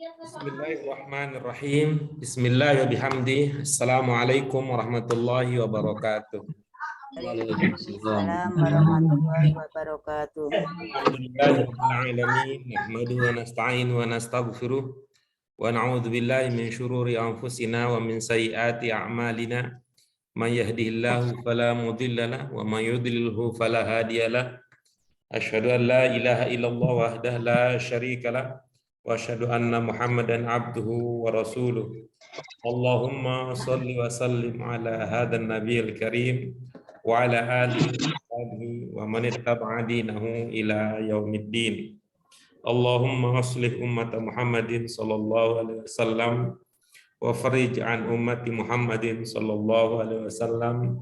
Bismillahirrahmanirrahim. Bismillahirrahmanirrahim. Assalamualaikum warahmatullahi wabarakatuh. Waalaikumsalam warahmatullahi wabarakatuh. Alhamdulillahirrahmanirrahim. Nahmaduhu wa nasta'inu wa nastaghfiruh. Wa na'udzu billahi min syururi anfusina wa min sayyiati a'malina. Man yahdihillahu fala mudilla lahu wa man yudlilhu fala hadiya lahu. Asyhadu an la ilaha illallah wahdahu la syarika lahu. Wa asyhadu anna Muhammadan abduhu wa rasuluh. Allahumma salli wa sallim ala hadzal nabiyil karim wa ala alihi wa man ittaba'a dinahu ila yaumiddin. Allahumma aslih ummat Muhammadin sallallahu alaihi wasallam wa farij an ummati Muhammadin sallallahu alaihi wasallam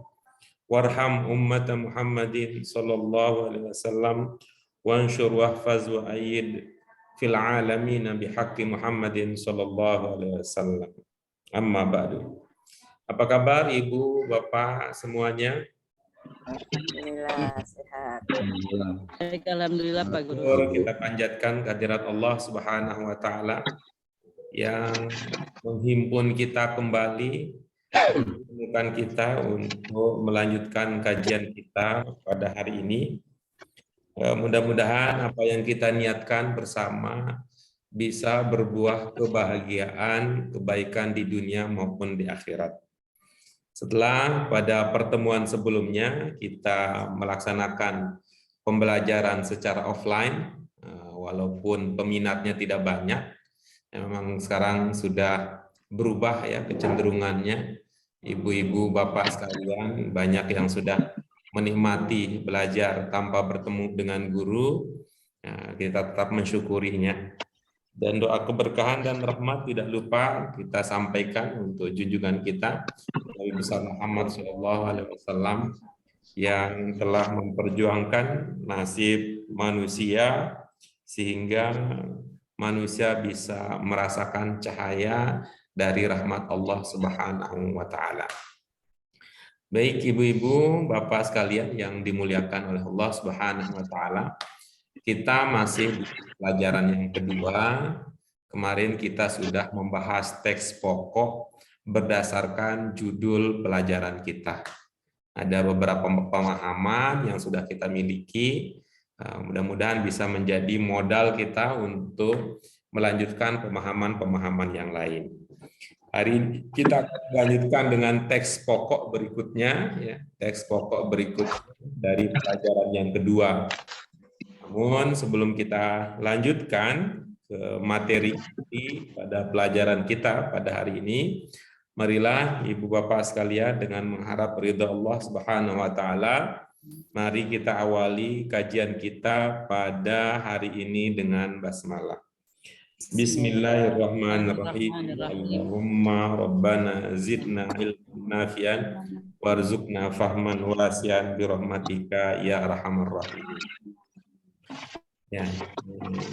warham ummat Muhammadin sallallahu alaihi wasallam wanshur wahfaz wa ayyid fil alamin bihaqqi Muhammadin sallallahu alaihi wasallam. Amma ba'du. Apa kabar Ibu, Bapak semuanya? Alhamdulillah sehat. Baik, alhamdulillah Pak Guru. Kita panjatkan kehadirat Allah Subhanahu wa taala yang menghimpun kita kembali, menemukan kita untuk melanjutkan kajian kita pada hari ini. Mudah-mudahan apa yang kita niatkan bersama bisa berbuah kebahagiaan, kebaikan di dunia maupun di akhirat. Setelah pada pertemuan sebelumnya kita melaksanakan pembelajaran secara offline, walaupun peminatnya tidak banyak, memang sekarang sudah berubah ya kecenderungannya. Ibu-ibu, bapak sekalian, banyak yang sudah menikmati belajar tanpa bertemu dengan guru. Kita tetap mensyukurinya. Dan doa keberkahan dan rahmat tidak lupa kita sampaikan untuk junjungan kita Nabi besar Muhammad SAW yang telah memperjuangkan nasib manusia sehingga manusia bisa merasakan cahaya dari rahmat Allah Subhanahu wa taala. Baik ibu-ibu, bapak sekalian yang dimuliakan oleh Allah Subhanahu wa taala, kita masih di pelajaran yang kedua. Kemarin kita sudah membahas teks pokok berdasarkan judul pelajaran kita. Ada beberapa pemahaman yang sudah kita miliki, mudah-mudahan bisa menjadi modal kita untuk melanjutkan pemahaman-pemahaman yang lain. Hari ini kita akan lanjutkan dengan teks pokok berikutnya, ya, teks pokok berikut dari pelajaran yang kedua. Namun sebelum kita lanjutkan ke materi inti pada pelajaran kita pada hari ini, marilah ibu bapak sekalian dengan mengharap ridha Allah Subhanahu wa taala, mari kita awali kajian kita pada hari ini dengan basmalah. Bismillahirrahmanirrahim. Allahumma rabbana zidna ilman nafi'an warzuqna fahman wasi'an birahmatika ya arhamar rahimin. Ya,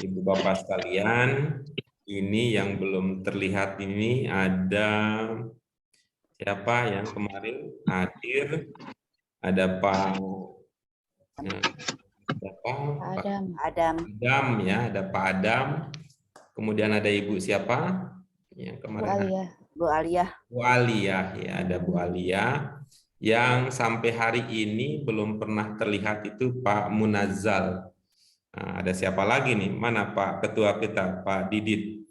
ibu bapak sekalian, ini yang belum terlihat ini ada siapa yang kemarin hadir? Ada Pak Adam ya, ada Pak Adam. Kemudian ada Ibu siapa? Yang kemarin Bu Aliyah. Bu Aliyah ya, ada Bu Aliyah. Yang sampai hari ini belum pernah terlihat itu Pak Munazzal. Nah, ada siapa lagi nih? Mana Pak Ketua kita, Pak Didit?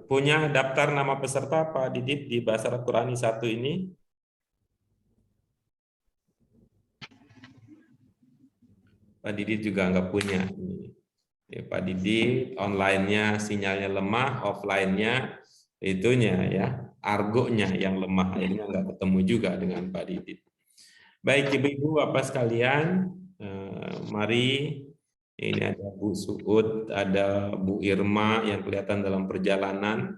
Punya daftar nama peserta Pak Didit di Bahasa Al-Qurani 1 ini? Pak Didit juga nggak punya. Ya, Pak Didit, online-nya sinyalnya lemah, offline-nya itunya ya, argonya yang lemah. Akhirnya nggak ketemu juga dengan Pak Didit. Baik ibu-ibu, bapak sekalian, mari. Ini ada Bu Suud, ada Bu Irma yang kelihatan dalam perjalanan.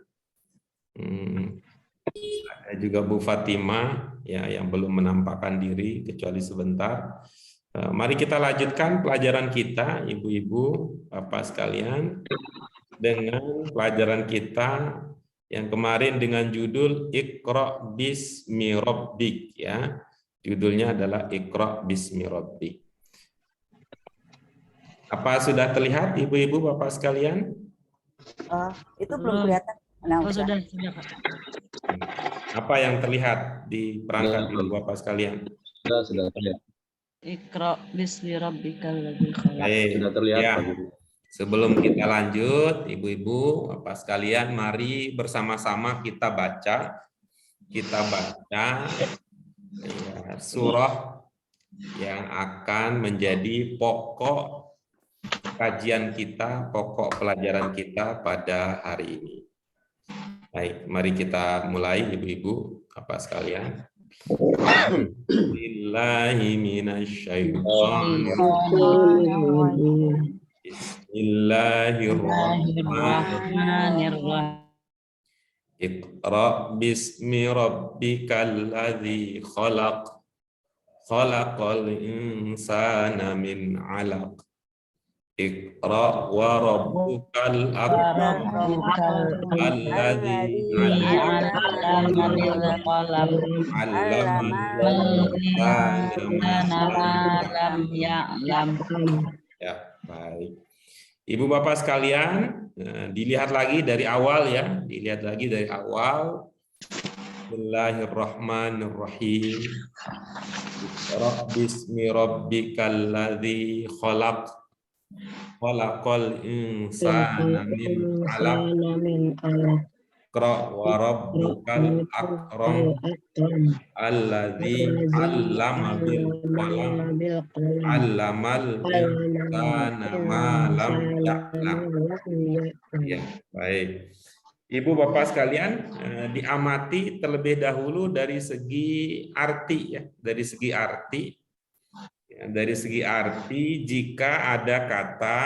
Ada juga Bu Fatimah ya yang belum menampakkan diri kecuali sebentar. Mari kita lanjutkan pelajaran kita, ibu-ibu, bapak sekalian, dengan pelajaran kita yang kemarin dengan judul Iqra bismi rabbik ya. Judulnya adalah Iqra bismi rabbik. Apa sudah terlihat ibu-ibu bapak sekalian? Itu belum kelihatan. Nah, Oh, udah. sudah, Kak. Apa yang terlihat di perangkat Ibu Bapak sekalian? Sudah terlihat. Iqra bismi rabbikal ladzi khalaq. Baik, Sudah terlihat, ya. Pak Guru. Sebelum kita lanjut, Ibu-ibu, Bapak sekalian, mari bersama-sama kita baca ya, surah yang akan menjadi pokok kajian kita, pokok pelajaran kita pada hari ini. Baik, mari kita mulai, Ibu-ibu, Bapak sekalian. Bismillahirrahmanirrahim. Bismillahirrahmanirrahim. Iqra bismi rabbikal ladzi khalaq. Khalaqal insana min 'alaq. Iqra wa rabbukal akram. Alladzi 'allama bil qalam. 'Allamal insana. Ya, baik. Ibu Bapak sekalian, dilihat lagi dari awal ya, dilihat lagi dari awal. Bismillahirrahmanirrahim. Iqra bismi rabbikal ladzi khalaq. Khalaqal insana min 'alaq. Iqra wa rabbukal akram. Alladzi 'allama bil qalam. 'Allamal insana ma lam ya'lam. Ya, baik. Ibu Bapak sekalian, diamati terlebih dahulu dari segi arti ya, dari segi arti. Ya, dari segi arti, jika ada kata,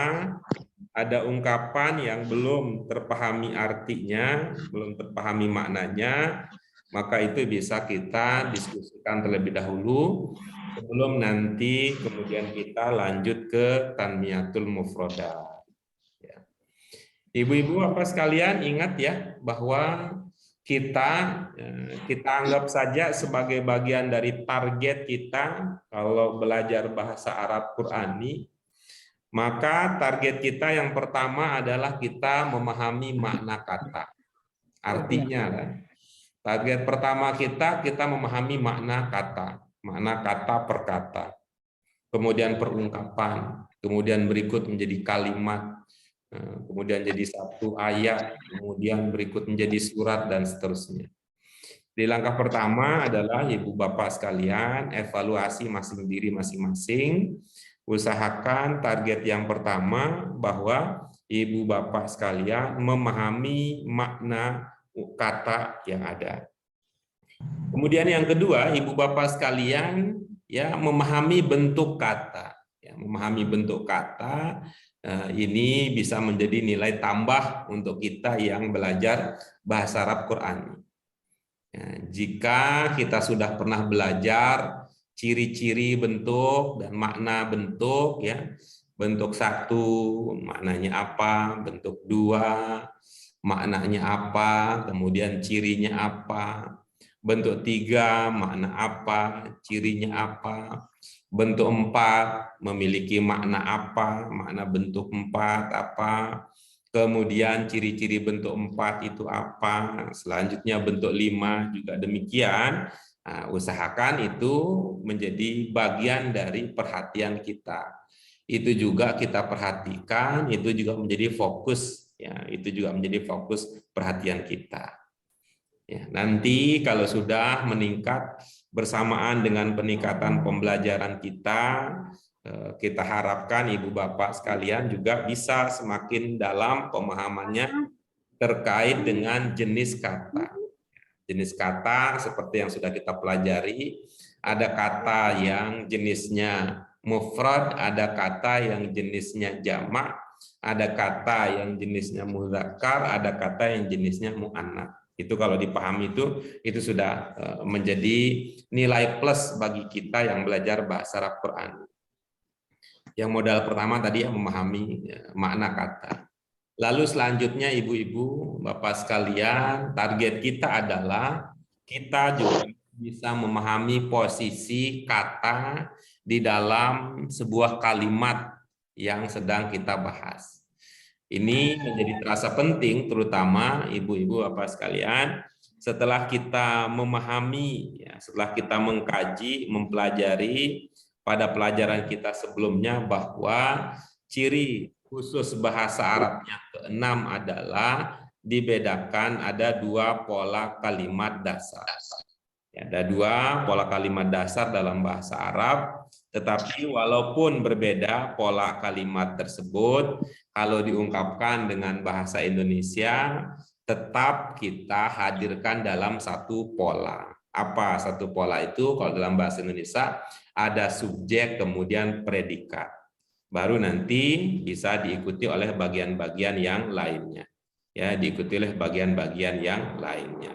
ada ungkapan yang belum terpahami artinya, belum terpahami maknanya, maka itu bisa kita diskusikan terlebih dahulu sebelum nanti kemudian kita lanjut ke tanmiyatul mufradat. Ya. Ibu-ibu Bapak sekalian ingat ya bahwa kita anggap saja sebagai bagian dari target kita kalau belajar bahasa Arab Qurani, maka target kita yang pertama adalah kita memahami makna kata. Artinya kan, target pertama kita memahami makna kata per kata, kemudian perungkapan, kemudian berikut menjadi kalimat, kemudian jadi satu ayat, kemudian berikut menjadi surat, dan seterusnya. Di langkah pertama adalah Ibu Bapak sekalian, evaluasi diri masing-masing. Usahakan target yang pertama bahwa Ibu Bapak sekalian memahami makna kata yang ada. Kemudian yang kedua, Ibu Bapak sekalian ya memahami bentuk kata. Ya, memahami bentuk kata ini bisa menjadi nilai tambah untuk kita yang belajar bahasa Arab Qurani. Ya, jika kita sudah pernah belajar ciri-ciri bentuk dan makna bentuk, ya, bentuk satu maknanya apa, bentuk dua maknanya apa, kemudian cirinya apa, bentuk tiga makna apa, cirinya apa, bentuk empat memiliki makna apa, makna bentuk empat apa, kemudian ciri-ciri bentuk empat itu apa, selanjutnya bentuk lima juga demikian. Nah, usahakan itu menjadi bagian dari perhatian kita. Itu juga kita perhatikan, itu juga menjadi fokus, ya, itu juga menjadi fokus perhatian kita. Ya, nanti kalau sudah meningkat bersamaan dengan peningkatan pembelajaran kita harapkan Ibu Bapak sekalian juga bisa semakin dalam pemahamannya terkait dengan jenis kata. Jenis kata seperti yang sudah kita pelajari, ada kata yang jenisnya mufrad, ada kata yang jenisnya jamak, ada kata yang jenisnya mudzakkar, ada kata yang jenisnya muannats. Itu kalau dipahami itu sudah menjadi nilai plus bagi kita yang belajar bahasa Arab Quran. Yang modal pertama tadi yang memahami makna kata. Lalu selanjutnya ibu-ibu, bapak sekalian, target kita adalah kita juga bisa memahami posisi kata di dalam sebuah kalimat yang sedang kita bahas. Ini menjadi terasa penting, terutama ibu-ibu bapak sekalian, setelah kita memahami, ya, setelah kita mengkaji, mempelajari pada pelajaran kita sebelumnya bahwa ciri khusus bahasa Arab yang keenam adalah dibedakan ada dua pola kalimat dasar. Ya, ada dua pola kalimat dasar dalam bahasa Arab, tetapi walaupun berbeda pola kalimat tersebut, kalau diungkapkan dengan bahasa Indonesia, tetap kita hadirkan dalam satu pola. Apa satu pola itu? Kalau dalam bahasa Indonesia, ada subjek, kemudian predikat. Baru nanti bisa diikuti oleh bagian-bagian yang lainnya. Ya, diikuti oleh bagian-bagian yang lainnya.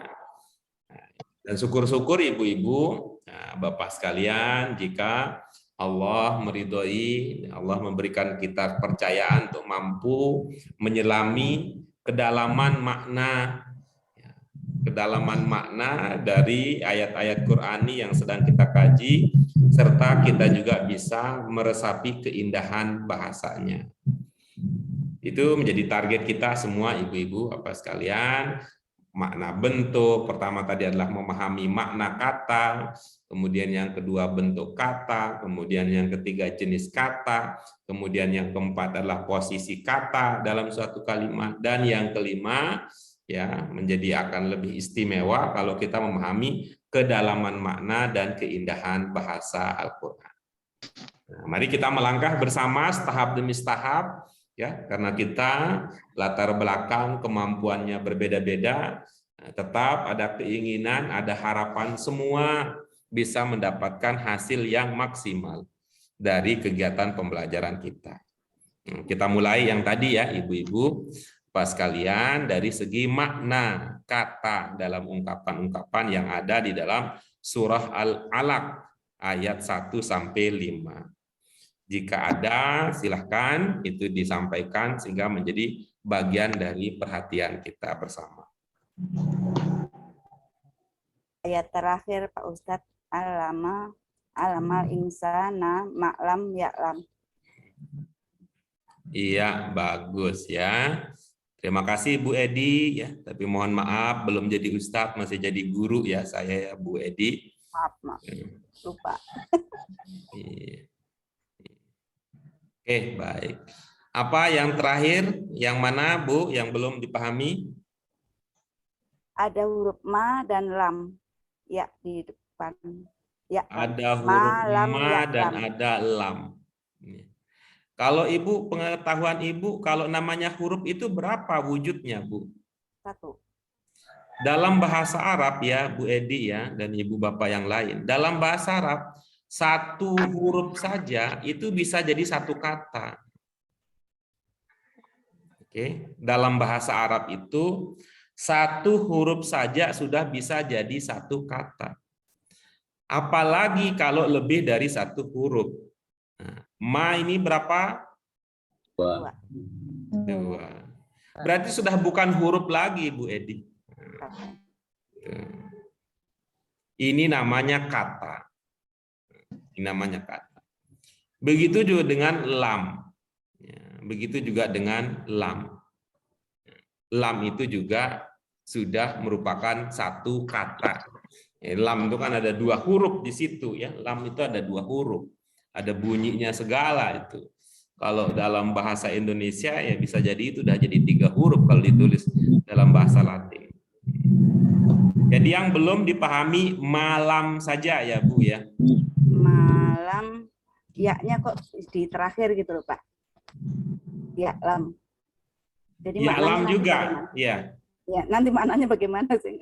Dan syukur-syukur ibu-ibu, bapak sekalian, jika Allah meridhoi, Allah memberikan kita kepercayaan untuk mampu menyelami kedalaman makna dari ayat-ayat Qur'ani yang sedang kita kaji, serta kita juga bisa meresapi keindahan bahasanya. Itu menjadi target kita semua ibu-ibu bapak sekalian. Makna bentuk, pertama tadi adalah memahami makna kata, kemudian yang kedua bentuk kata, kemudian yang ketiga jenis kata, kemudian yang keempat adalah posisi kata dalam suatu kalimat, dan yang kelima ya menjadi akan lebih istimewa kalau kita memahami kedalaman makna dan keindahan bahasa Al-Qur'an. Nah, mari kita melangkah bersama tahap demi tahap. Ya, karena kita latar belakang kemampuannya berbeda-beda, tetap ada keinginan, ada harapan semua bisa mendapatkan hasil yang maksimal dari kegiatan pembelajaran kita. Kita mulai yang tadi ya, ibu-ibu, Bapak sekalian, dari segi makna kata dalam ungkapan-ungkapan yang ada di dalam surah Al-Alaq ayat 1 sampai 5. Jika ada, silahkan itu disampaikan sehingga menjadi bagian dari perhatian kita bersama. Ayat terakhir Pak Ustadz, alamal insana ma'lam ya'lam. Iya, bagus ya. Terima kasih Bu Edi ya. Tapi mohon maaf belum jadi Ustadz, masih jadi guru ya saya ya Bu Edi. Maaf, lupa. Iya. Oke, baik. Apa yang terakhir? Yang mana, Bu, yang belum dipahami? Ada huruf ma dan lam ya di depan. Ya, Ada huruf ma ya, dan lam. ada lam. Kalau Ibu, pengetahuan Ibu, kalau namanya huruf itu berapa wujudnya, Bu? 1. Dalam bahasa Arab ya, Bu Edi ya, dan Ibu Bapak yang lain. Dalam bahasa Arab, satu huruf saja itu bisa jadi satu kata. Oke, dalam bahasa Arab itu satu huruf saja sudah bisa jadi satu kata. Apalagi kalau lebih dari satu huruf. Nah, ma ini berapa? 2. Berarti sudah bukan huruf lagi, Bu Edi. Ini namanya kata. Ini namanya kata. Begitu juga dengan lam. Begitu juga dengan lam. Lam itu juga sudah merupakan satu kata. Lam itu kan ada 2 huruf di situ ya. Lam itu ada 2 huruf. Ada bunyinya segala itu. Kalau dalam bahasa Indonesia ya bisa jadi itu udah jadi 3 huruf kalau ditulis dalam bahasa Latin. Jadi yang belum dipahami malam saja ya Bu ya. Malam, ya-nya kok di terakhir gitu loh Pak. Ya lam. Jadi Ya lam juga, ya. Ya nanti maknanya bagaimana sih?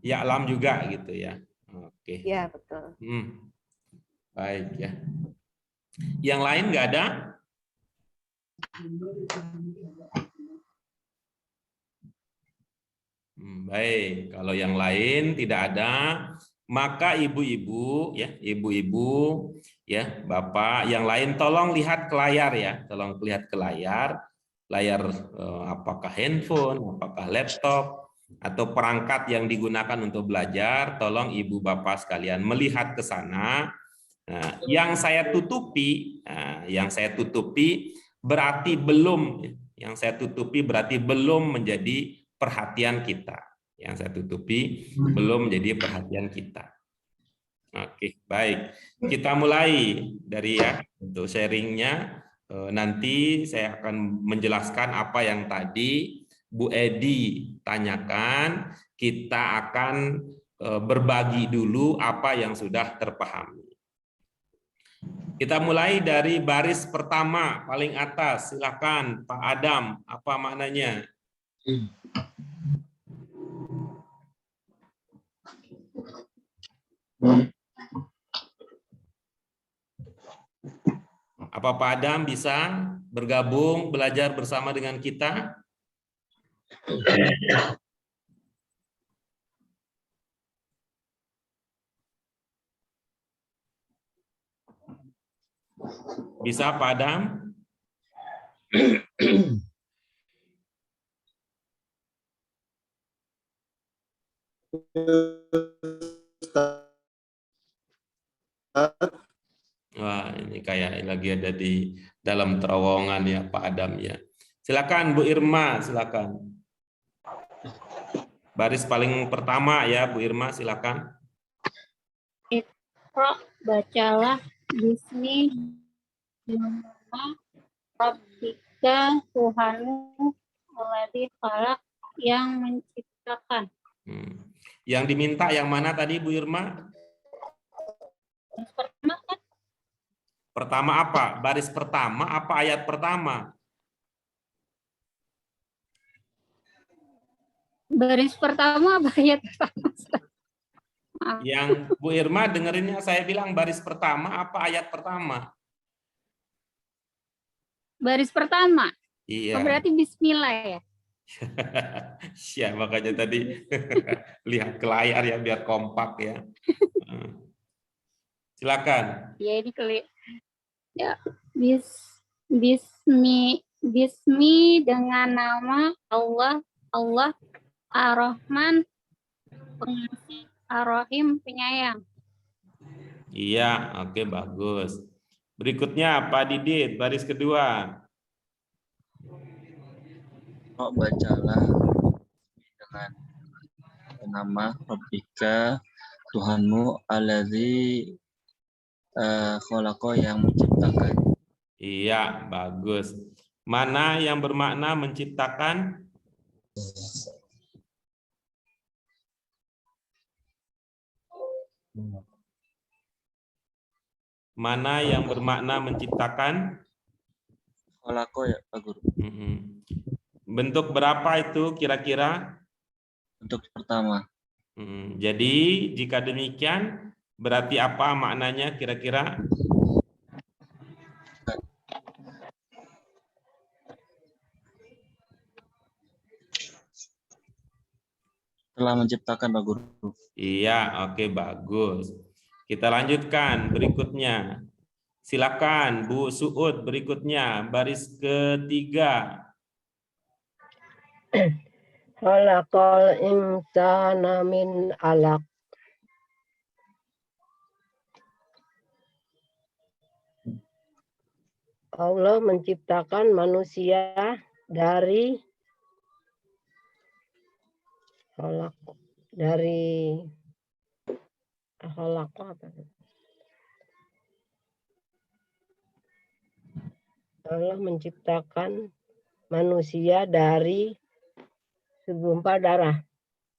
Ya lam juga gitu ya. Oke. Ya betul. Baik ya. Yang lain nggak ada? Baik, kalau yang lain tidak ada, maka ibu-ibu ya, Bapak yang lain tolong lihat ke layar ya, tolong lihat ke layar apakah handphone, apakah laptop atau perangkat yang digunakan untuk belajar, tolong ibu bapak sekalian melihat ke sana. Nah, yang saya tutupi berarti belum, yang saya tutupi berarti belum menjadi perhatian kita. Yang saya tutupi belum menjadi perhatian kita. Oke, baik. Kita mulai dari ya untuk sharingnya. Nanti saya akan menjelaskan apa yang tadi Bu Edi tanyakan. Kita akan berbagi dulu apa yang sudah terpahami. Kita mulai dari baris pertama paling atas. Silakan Pak Adam, apa maknanya? Apa Pak Adam bisa bergabung belajar bersama dengan kita? Bisa Pak Adam? Wah, ini kayak lagi ada di dalam terowongan ya Pak Adam ya. Silakan Bu Irma, silakan. Baris paling pertama ya Bu Irma, silakan. Iqra, bacalah bismi nama rabbika Tuhanmu alladzi khalaq, yang menciptakan. Yang diminta yang mana tadi Bu Irma? Pertama kan? Pertama apa? Baris pertama apa ayat pertama? Baris pertama apa ayat pertama? Maaf. Yang Bu Irma dengerinnya saya bilang baris pertama apa ayat pertama? Baris pertama. Iya. Oh, berarti bismillah ya. Ya, makanya tadi lihat ke layar ya biar kompak ya. Silakan. Ya ini kali. Ya, bismi dengan nama Allah Ar-Rahman, pengasih, Ar-Rahim, penyayang. Iya, oke, bagus. Berikutnya Pak Didit, baris kedua. Bacalah dengan nama Rabbika Tuhanmu alladzi khalaqa, yang menciptakan. Iya, bagus. Mana yang bermakna menciptakan? Mana yang bermakna menciptakan? Khalaqa ya Pak Guru. Bentuk berapa itu kira-kira? Untuk pertama. Jadi jika demikian berarti apa maknanya kira-kira? Telah menciptakan Pak Guru. Iya, oke, bagus. Kita lanjutkan berikutnya. Silakan Bu Suud, berikutnya baris ketiga. Khalaqal insana min 'alaq. Allah menciptakan manusia dari khalaq, dari khalaq apa? Allah menciptakan manusia dari segumpal darah.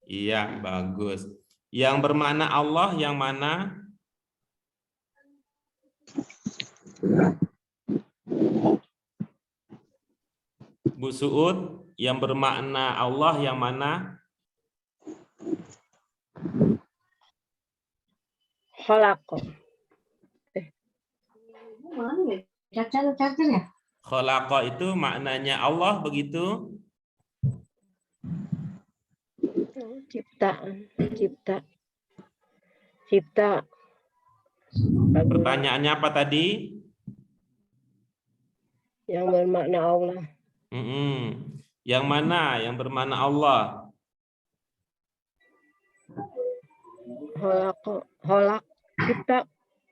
Iya, bagus. Yang bermakna Allah yang mana? Bu Suud, yang bermakna Allah yang mana? Khalaq. Khalaqa itu maknanya Allah, begitu? Cipta. Pertanyaannya apa tadi? Yang bermakna Allah. Yang mana yang bermakna Allah? Khalaq, cipta,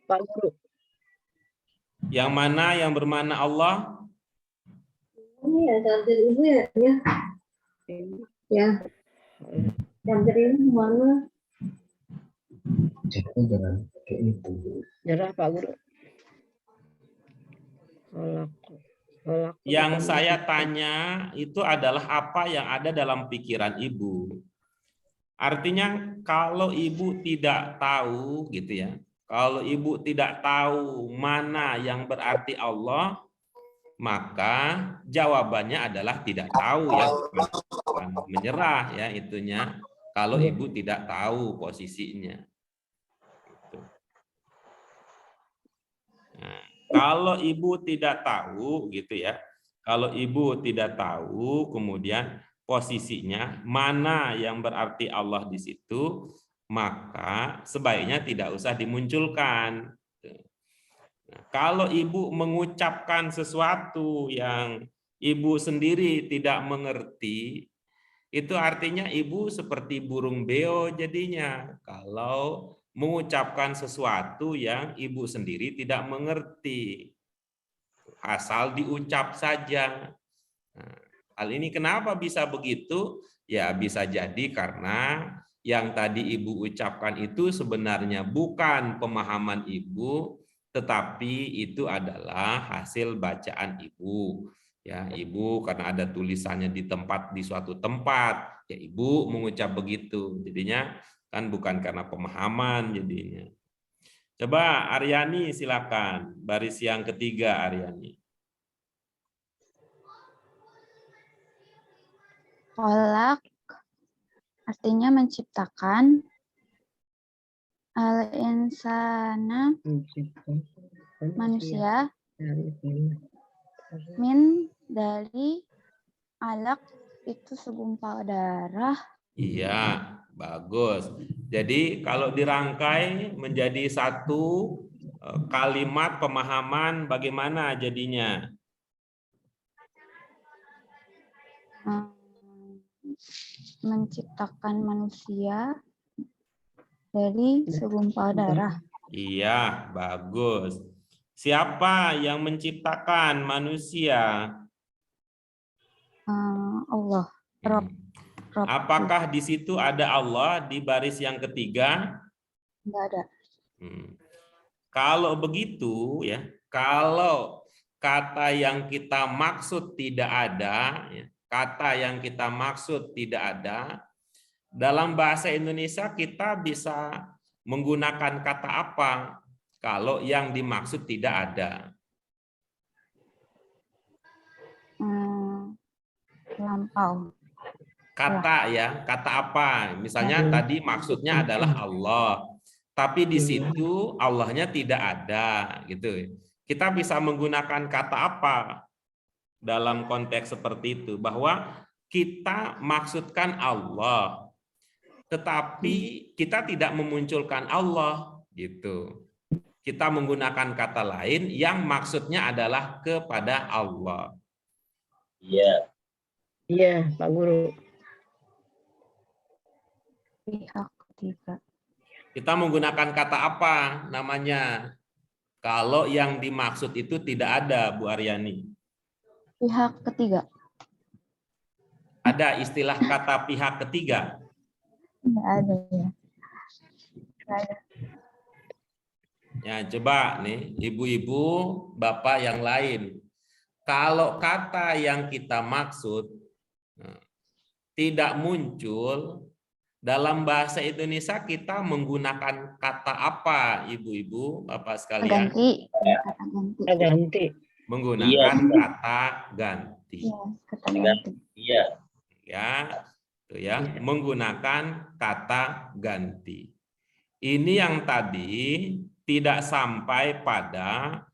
Pak Guru. Yang mana yang bermakna Allah? Iya, charger ibu ya. Ya. Charger ibu mana? Jangan kayak itu. Nyerah Pak Guru. Holaku. Yang saya tanya itu adalah apa yang ada dalam pikiran ibu. Artinya kalau ibu tidak tahu gitu ya, kalau ibu tidak tahu mana yang berarti Allah, maka jawabannya adalah tidak tahu ya, bukan menyerah ya itunya. Kalau ibu tidak tahu posisinya. Gitu. Nah, kalau ibu tidak tahu gitu ya, kalau ibu tidak tahu kemudian posisinya mana yang berarti Allah di situ, maka sebaiknya tidak usah dimunculkan. Nah, kalau ibu mengucapkan sesuatu yang ibu sendiri tidak mengerti, itu artinya ibu seperti burung beo jadinya. Kalau mengucapkan sesuatu yang ibu sendiri tidak mengerti, asal diucap saja. Nah, hal ini kenapa bisa begitu? Ya bisa jadi karena yang tadi ibu ucapkan itu sebenarnya bukan pemahaman ibu, tetapi itu adalah hasil bacaan ibu. Ya, ibu karena ada tulisannya di suatu tempat, ya ibu mengucap begitu. Jadinya kan bukan karena pemahaman jadinya. Coba Aryani silakan, baris yang ketiga Aryani. Kholaq artinya menciptakan. Al-insana manusia. Min dari alaq itu segumpal darah. Iya, bagus. Jadi kalau dirangkai menjadi satu kalimat pemahaman bagaimana jadinya? Menciptakan manusia dari segumpal darah. Iya, bagus. Siapa yang menciptakan manusia? Allah. Rob. Apakah di situ ada Allah di baris yang ketiga? Enggak ada. Kalau begitu ya, kalau kata yang kita maksud tidak ada, ya, kata yang kita maksud tidak ada, dalam bahasa Indonesia kita bisa menggunakan kata apa kalau yang dimaksud tidak ada? Lampau. Kata ya, kata apa? Misalnya tadi maksudnya adalah Allah, tapi di situ Allahnya tidak ada, gitu. Kita bisa menggunakan kata apa dalam konteks seperti itu? Bahwa kita maksudkan Allah, tetapi kita tidak memunculkan Allah, gitu. Kita menggunakan kata lain yang maksudnya adalah kepada Allah. Iya. Iya, Pak Guru. Pihak ketiga. Kita menggunakan kata apa namanya? Kalau yang dimaksud itu tidak ada, Bu Aryani. Pihak ketiga. Ada istilah kata pihak ketiga? Enggak ada ya. Enggak ada. Ya, coba nih ibu-ibu, bapak yang lain. Kalau kata yang kita maksud tidak muncul, dalam bahasa Indonesia kita menggunakan kata apa, ibu-ibu, bapak sekalian? Ganti. Kata ganti. Ganti. Menggunakan kata ganti. Iya, kata ganti. Iya. Ya, itu ya, menggunakan kata ganti. Ini yang tadi tidak sampai pada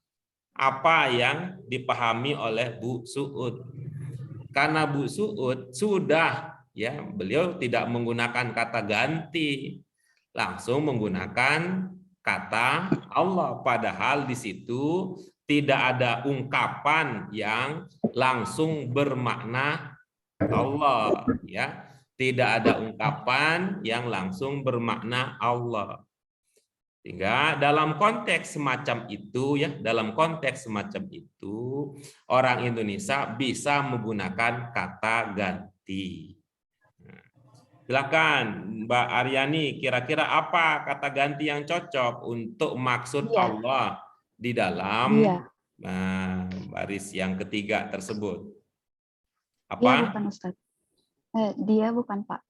apa yang dipahami oleh Bu Suud. Karena Bu Suud sudah ya, beliau tidak menggunakan kata ganti, langsung menggunakan kata Allah, padahal di situ tidak ada ungkapan yang langsung bermakna Allah, ya. Tidak ada ungkapan yang langsung bermakna Allah. Sehingga dalam konteks semacam itu ya, dalam konteks semacam itu orang Indonesia bisa menggunakan kata ganti. Nah, silakan Mbak Aryani, kira-kira apa kata ganti yang cocok untuk maksud Dia. Allah di dalam Dia. baris yang ketiga tersebut? Dia Apa? bukan Ustaz. Dia bukan Pak.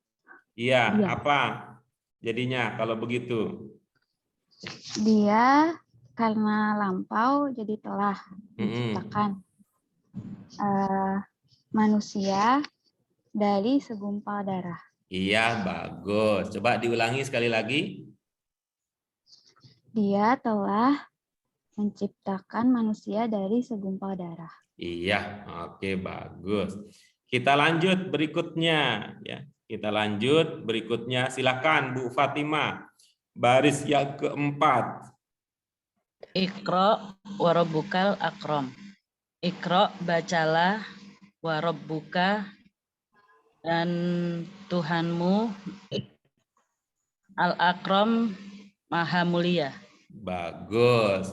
Iya, Dia. apa jadinya kalau begitu? Dia karena lampau jadi telah menciptakan manusia dari segumpal darah. Iya, bagus. Coba diulangi sekali lagi. Dia telah menciptakan manusia dari segumpal darah. Iya, oke, bagus. Kita lanjut berikutnya ya. Kita lanjut berikutnya. Silakan Bu Fatimah. Baris yang keempat. Iqra wa rabbukal akram. Iqra, bacalah, wa rabbuka, dan Tuhanmu al-akram, maha mulia. Bagus.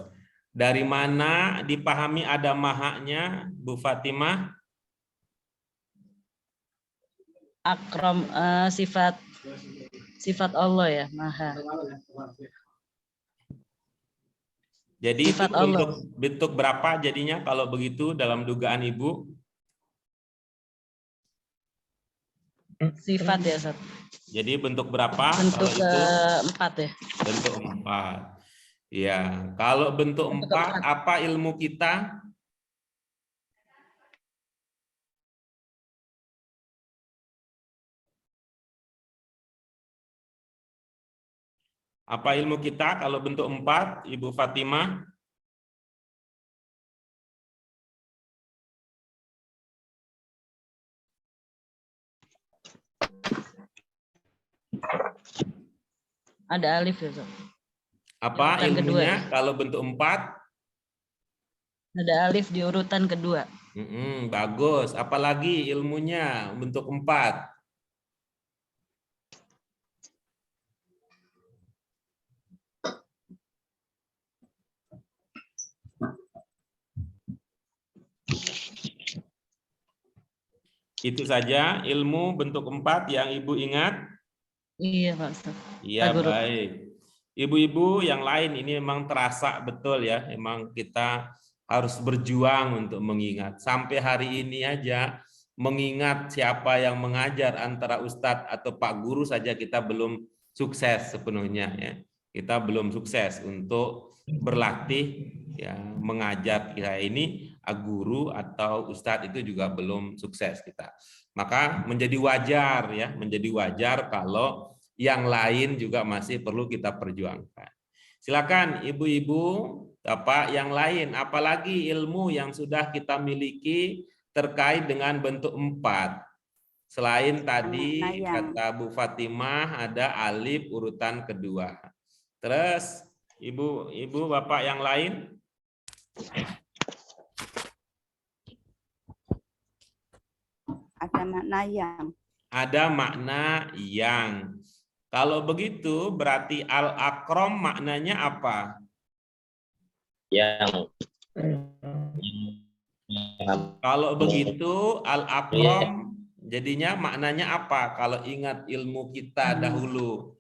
Dari mana dipahami ada mahanya, Bu Fatimah? Akram, sifat Allah ya, maha. Jadi Sifat itu Allah. bentuk berapa jadinya kalau begitu dalam dugaan Ibu? Sifat ya, Ustaz. Jadi bentuk berapa? Bentuk kalau itu? keempat ya. Bentuk 4. Ya, kalau bentuk 4 apa ilmu kita? Apa ilmu kita kalau bentuk 4, Ibu Fatimah? Ada alif ya, Ustaz. Apa Urutan kedua ilmunya ya. kalau bentuk 4? Ada alif di urutan kedua. Bagus. Apalagi ilmunya bentuk 4? Itu saja ilmu bentuk 4 yang Ibu ingat? Iya, Pak Ustaz. Iya, Pak Guru. baik. Ibu-ibu yang lain ini memang terasa betul ya, memang kita harus berjuang untuk mengingat. Sampai hari ini aja mengingat siapa yang mengajar antara Ustadz atau Pak Guru saja kita belum sukses sepenuhnya ya. Kita belum sukses untuk berlatih ya mengajar kita ini guru atau Ustadz itu juga belum sukses kita. Maka menjadi wajar ya, menjadi wajar kalau yang lain juga masih perlu kita perjuangkan. Silakan ibu-ibu, Bapak yang lain, apalagi ilmu yang sudah kita miliki terkait dengan bentuk 4. Selain tadi kata Bu Fatimah ada alif urutan kedua. Terus ibu-ibu, Bapak yang lain? Ada makna yang. Ada makna yang. Kalau begitu berarti al-akram maknanya apa? Yang. Kalau begitu al-akram jadinya maknanya apa? Kalau ingat ilmu kita dahulu.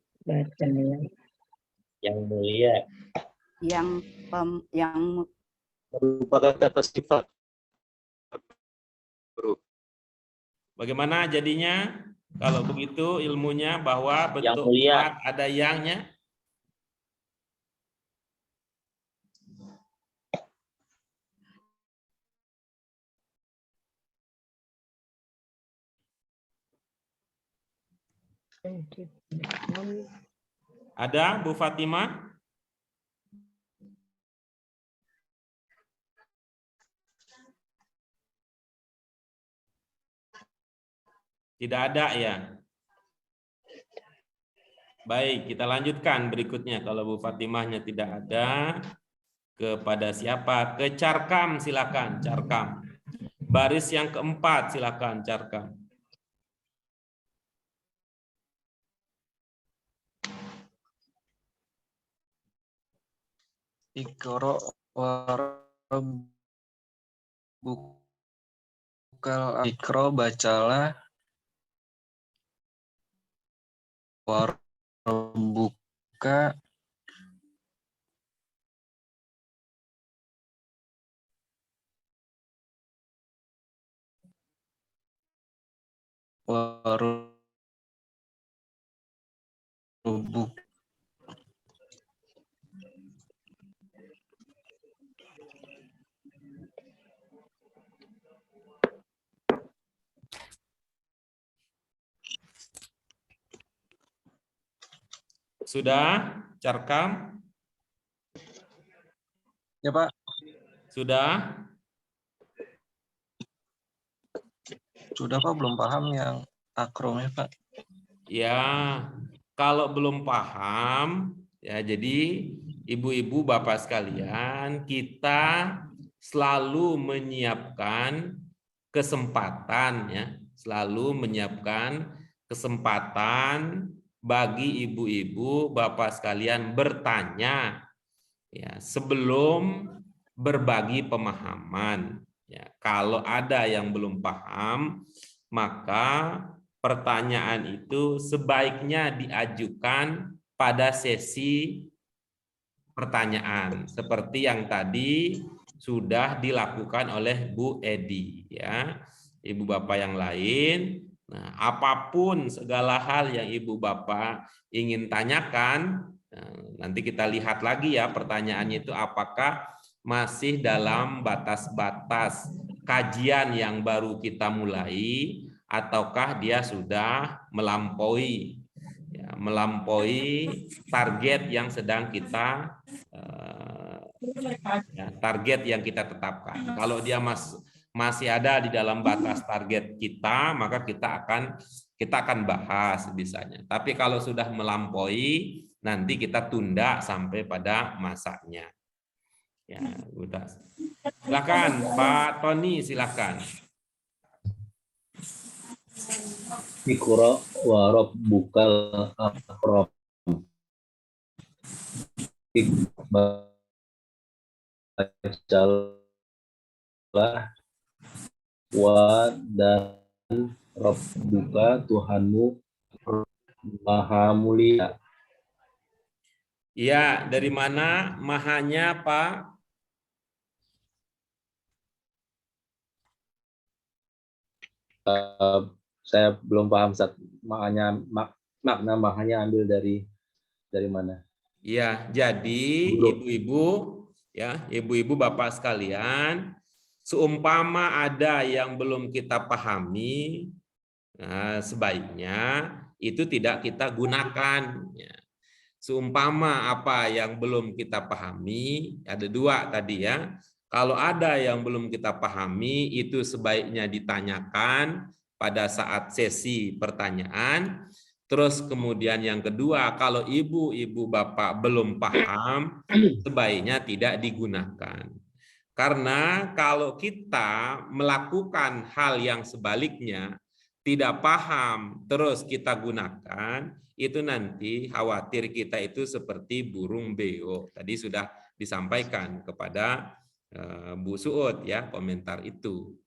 Yang mulia. Yang Merupakan kata sifat. Bagaimana jadinya? Kalau begitu ilmunya bahwa bentuk 4 ada yangnya. Ada Bu Fatimah? Tidak ada ya. Baik, kita lanjutkan berikutnya. Kalau Bu Fatimahnya tidak ada, kepada siapa? Ke Carkam, silakan Carkam. Baris yang keempat, silakan Carkam. Iqra warabbukal Iqra bacalah warabbuka warubbuk Sudah, Carkam? ya Pak. Sudah? Sudah Pak, belum paham yang akromnya Pak. Ya, kalau belum paham, ya jadi ibu-ibu bapak sekalian, kita selalu menyiapkan kesempatan, ya, selalu menyiapkan kesempatan bagi ibu-ibu bapak sekalian bertanya, ya, sebelum berbagi pemahaman. Ya, kalau ada yang belum paham, maka pertanyaan itu sebaiknya diajukan pada sesi pertanyaan seperti yang tadi sudah dilakukan oleh Bu Edi, ya. Ibu bapak yang lain, nah, apapun segala hal yang ibu bapak ingin tanyakan, nah, nanti kita lihat lagi ya pertanyaannya itu apakah masih dalam batas-batas kajian yang baru kita mulai ataukah dia sudah melampaui, ya, melampaui target yang sedang kita ya, target yang kita tetapkan. Kalau dia masih ada di dalam batas target kita, maka kita akan bahas bisanya. Tapi kalau sudah melampaui, nanti kita tunda sampai pada masanya. Ya, udah. Silakan Pak Tony, silakan. Iqra warabbukal akram. Bacalah wa dan Rabbuka Tuhanmu Maha Mulia. Iya, dari mana mahanya, Pak? Saya belum paham Ustaz. Makna mahanya ambil dari mana? Iya, jadi ibu-ibu, ya, ibu-ibu bapak sekalian, seumpama ada yang belum kita pahami, nah, sebaiknya itu tidak kita gunakan. Ya. Seumpama apa yang belum kita pahami, ada dua tadi ya. Kalau ada yang belum kita pahami, itu sebaiknya ditanyakan pada saat sesi pertanyaan. Terus kemudian yang kedua, kalau ibu bapak belum paham, sebaiknya tidak digunakan. Karena kalau kita melakukan hal yang sebaliknya, tidak paham, terus kita gunakan, itu nanti khawatir kita itu seperti burung beo. Tadi sudah disampaikan kepada Bu Suud ya komentar itu.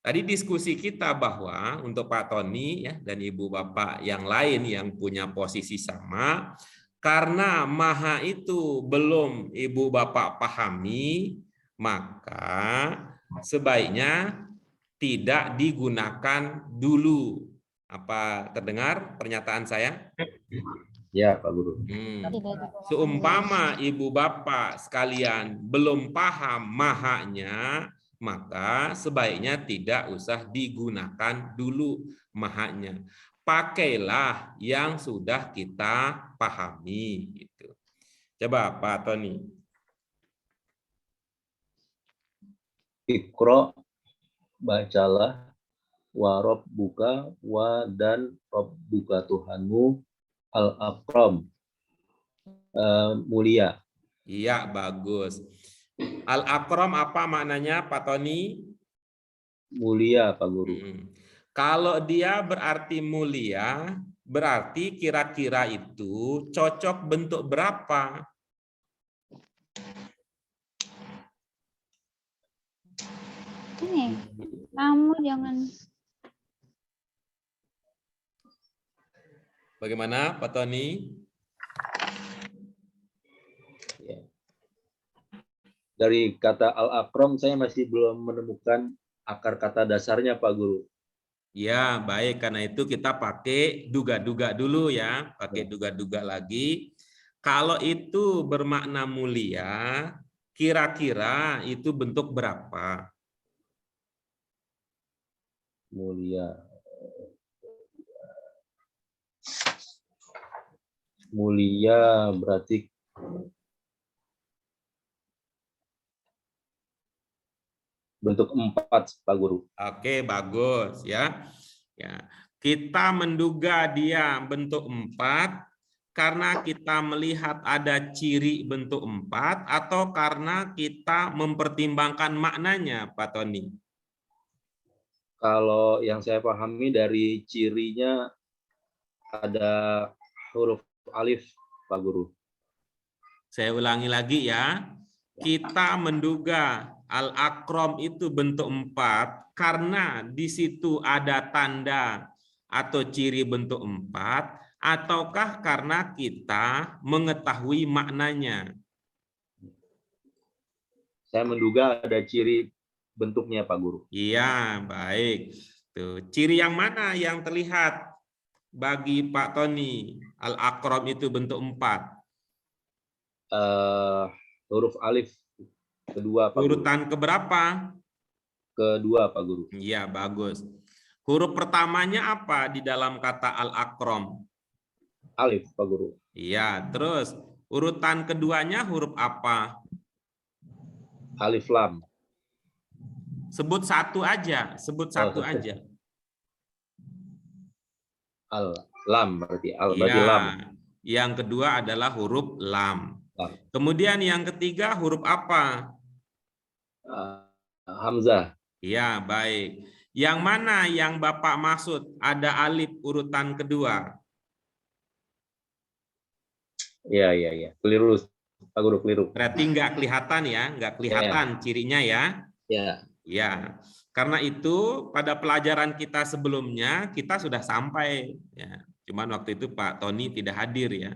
Tadi diskusi kita bahwa untuk Pak Tony ya dan Ibu Bapak yang lain yang punya posisi sama, karena maha itu belum Ibu Bapak pahami, maka sebaiknya tidak digunakan dulu. Apa terdengar pernyataan saya? Ya, Pak Guru. Seumpama ibu bapak sekalian belum paham mahanya, maka sebaiknya tidak usah digunakan dulu mahanya. Pakailah yang sudah kita pahami. Gitu. Coba Pak Tony. Iqra, bacalah, wa rabbuka, wa dan rabbuka Tuhanmu al-akram, mulia. Iya, bagus. Al-akram apa maknanya Pak Tony? Mulia, Pak Guru. Kalau dia berarti mulia, berarti kira-kira itu cocok bentuk berapa? Kamu jangan. Bagaimana Pak Tony? Dari kata al-akram saya masih belum menemukan akar kata dasarnya Pak Guru. Ya, baik. Karena itu kita pakai duga-duga dulu ya. Pakai duga-duga lagi. Kalau itu bermakna mulia, kira-kira itu bentuk berapa? Mulia. Mulia berarti bentuk 4 Pak Guru. Oke, bagus ya. Ya, kita menduga dia bentuk 4 karena kita melihat ada ciri bentuk 4 atau karena kita mempertimbangkan maknanya, Pak Tony. Kalau yang saya pahami dari cirinya ada huruf alif, Pak Guru. Saya ulangi lagi ya. Kita menduga al-akram itu bentuk 4 karena di situ ada tanda atau ciri bentuk 4, ataukah karena kita mengetahui maknanya? Saya menduga ada ciri bentuknya, Pak Guru. Iya, baik. Tuh, ciri yang mana yang terlihat bagi Pak Tony? Al-akram itu bentuk 4. Huruf alif kedua, Pak Guru. Urutan keberapa? Kedua, Pak Guru. Iya, bagus. Huruf pertamanya apa di dalam kata al-akram? Alif, Pak Guru. Iya, terus urutan keduanya huruf apa? Alif lam. Sebut satu aja, sebut satu aja. Al lam berarti berarti Iya. lam. Yang kedua adalah huruf lam. Lam. Kemudian yang ketiga huruf apa? Hamzah. Iya, baik. Yang mana yang Bapak maksud ada alif urutan kedua? Iya. Keliru, Pak Guru, keliru. Berarti nggak kelihatan ya, nggak kelihatan cirinya ya. Ya. Ya, karena itu pada pelajaran kita sebelumnya kita sudah sampai ya. Cuman waktu itu Pak Tony tidak hadir ya.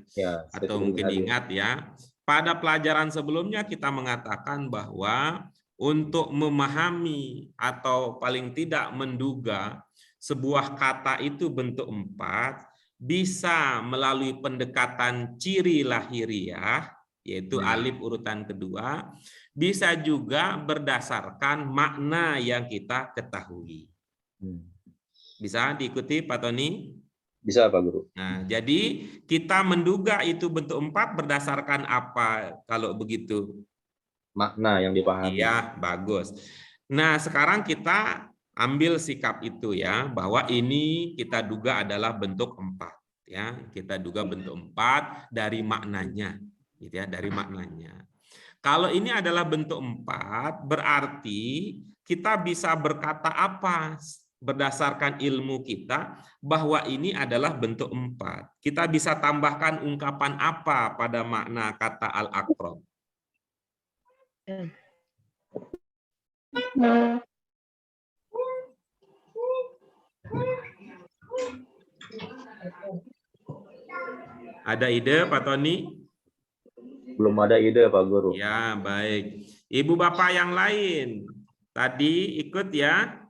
Atau mungkin ingat ya. Pada pelajaran sebelumnya kita mengatakan bahwa untuk memahami atau paling tidak menduga sebuah kata itu bentuk 4 bisa melalui pendekatan ciri lahiriah, yaitu alif urutan kedua, bisa juga berdasarkan makna yang kita ketahui. Bisa diikuti Pak Tony? Bisa, Pak Guru. Nah, jadi kita menduga itu bentuk 4 berdasarkan apa kalau begitu? Makna yang dipahami. Iya, bagus. Nah, sekarang kita ambil sikap itu ya, bahwa ini kita duga adalah bentuk 4 ya. Kita duga bentuk 4 dari maknanya, gitu ya, dari maknanya. Kalau ini adalah bentuk 4, berarti kita bisa berkata apa berdasarkan ilmu kita bahwa ini adalah bentuk 4. Kita bisa tambahkan ungkapan apa pada makna kata al-akram? Ada ide Pak Tony? Belum ada ide, Pak Guru. Ya, baik. Ibu Bapak yang lain, tadi ikut ya.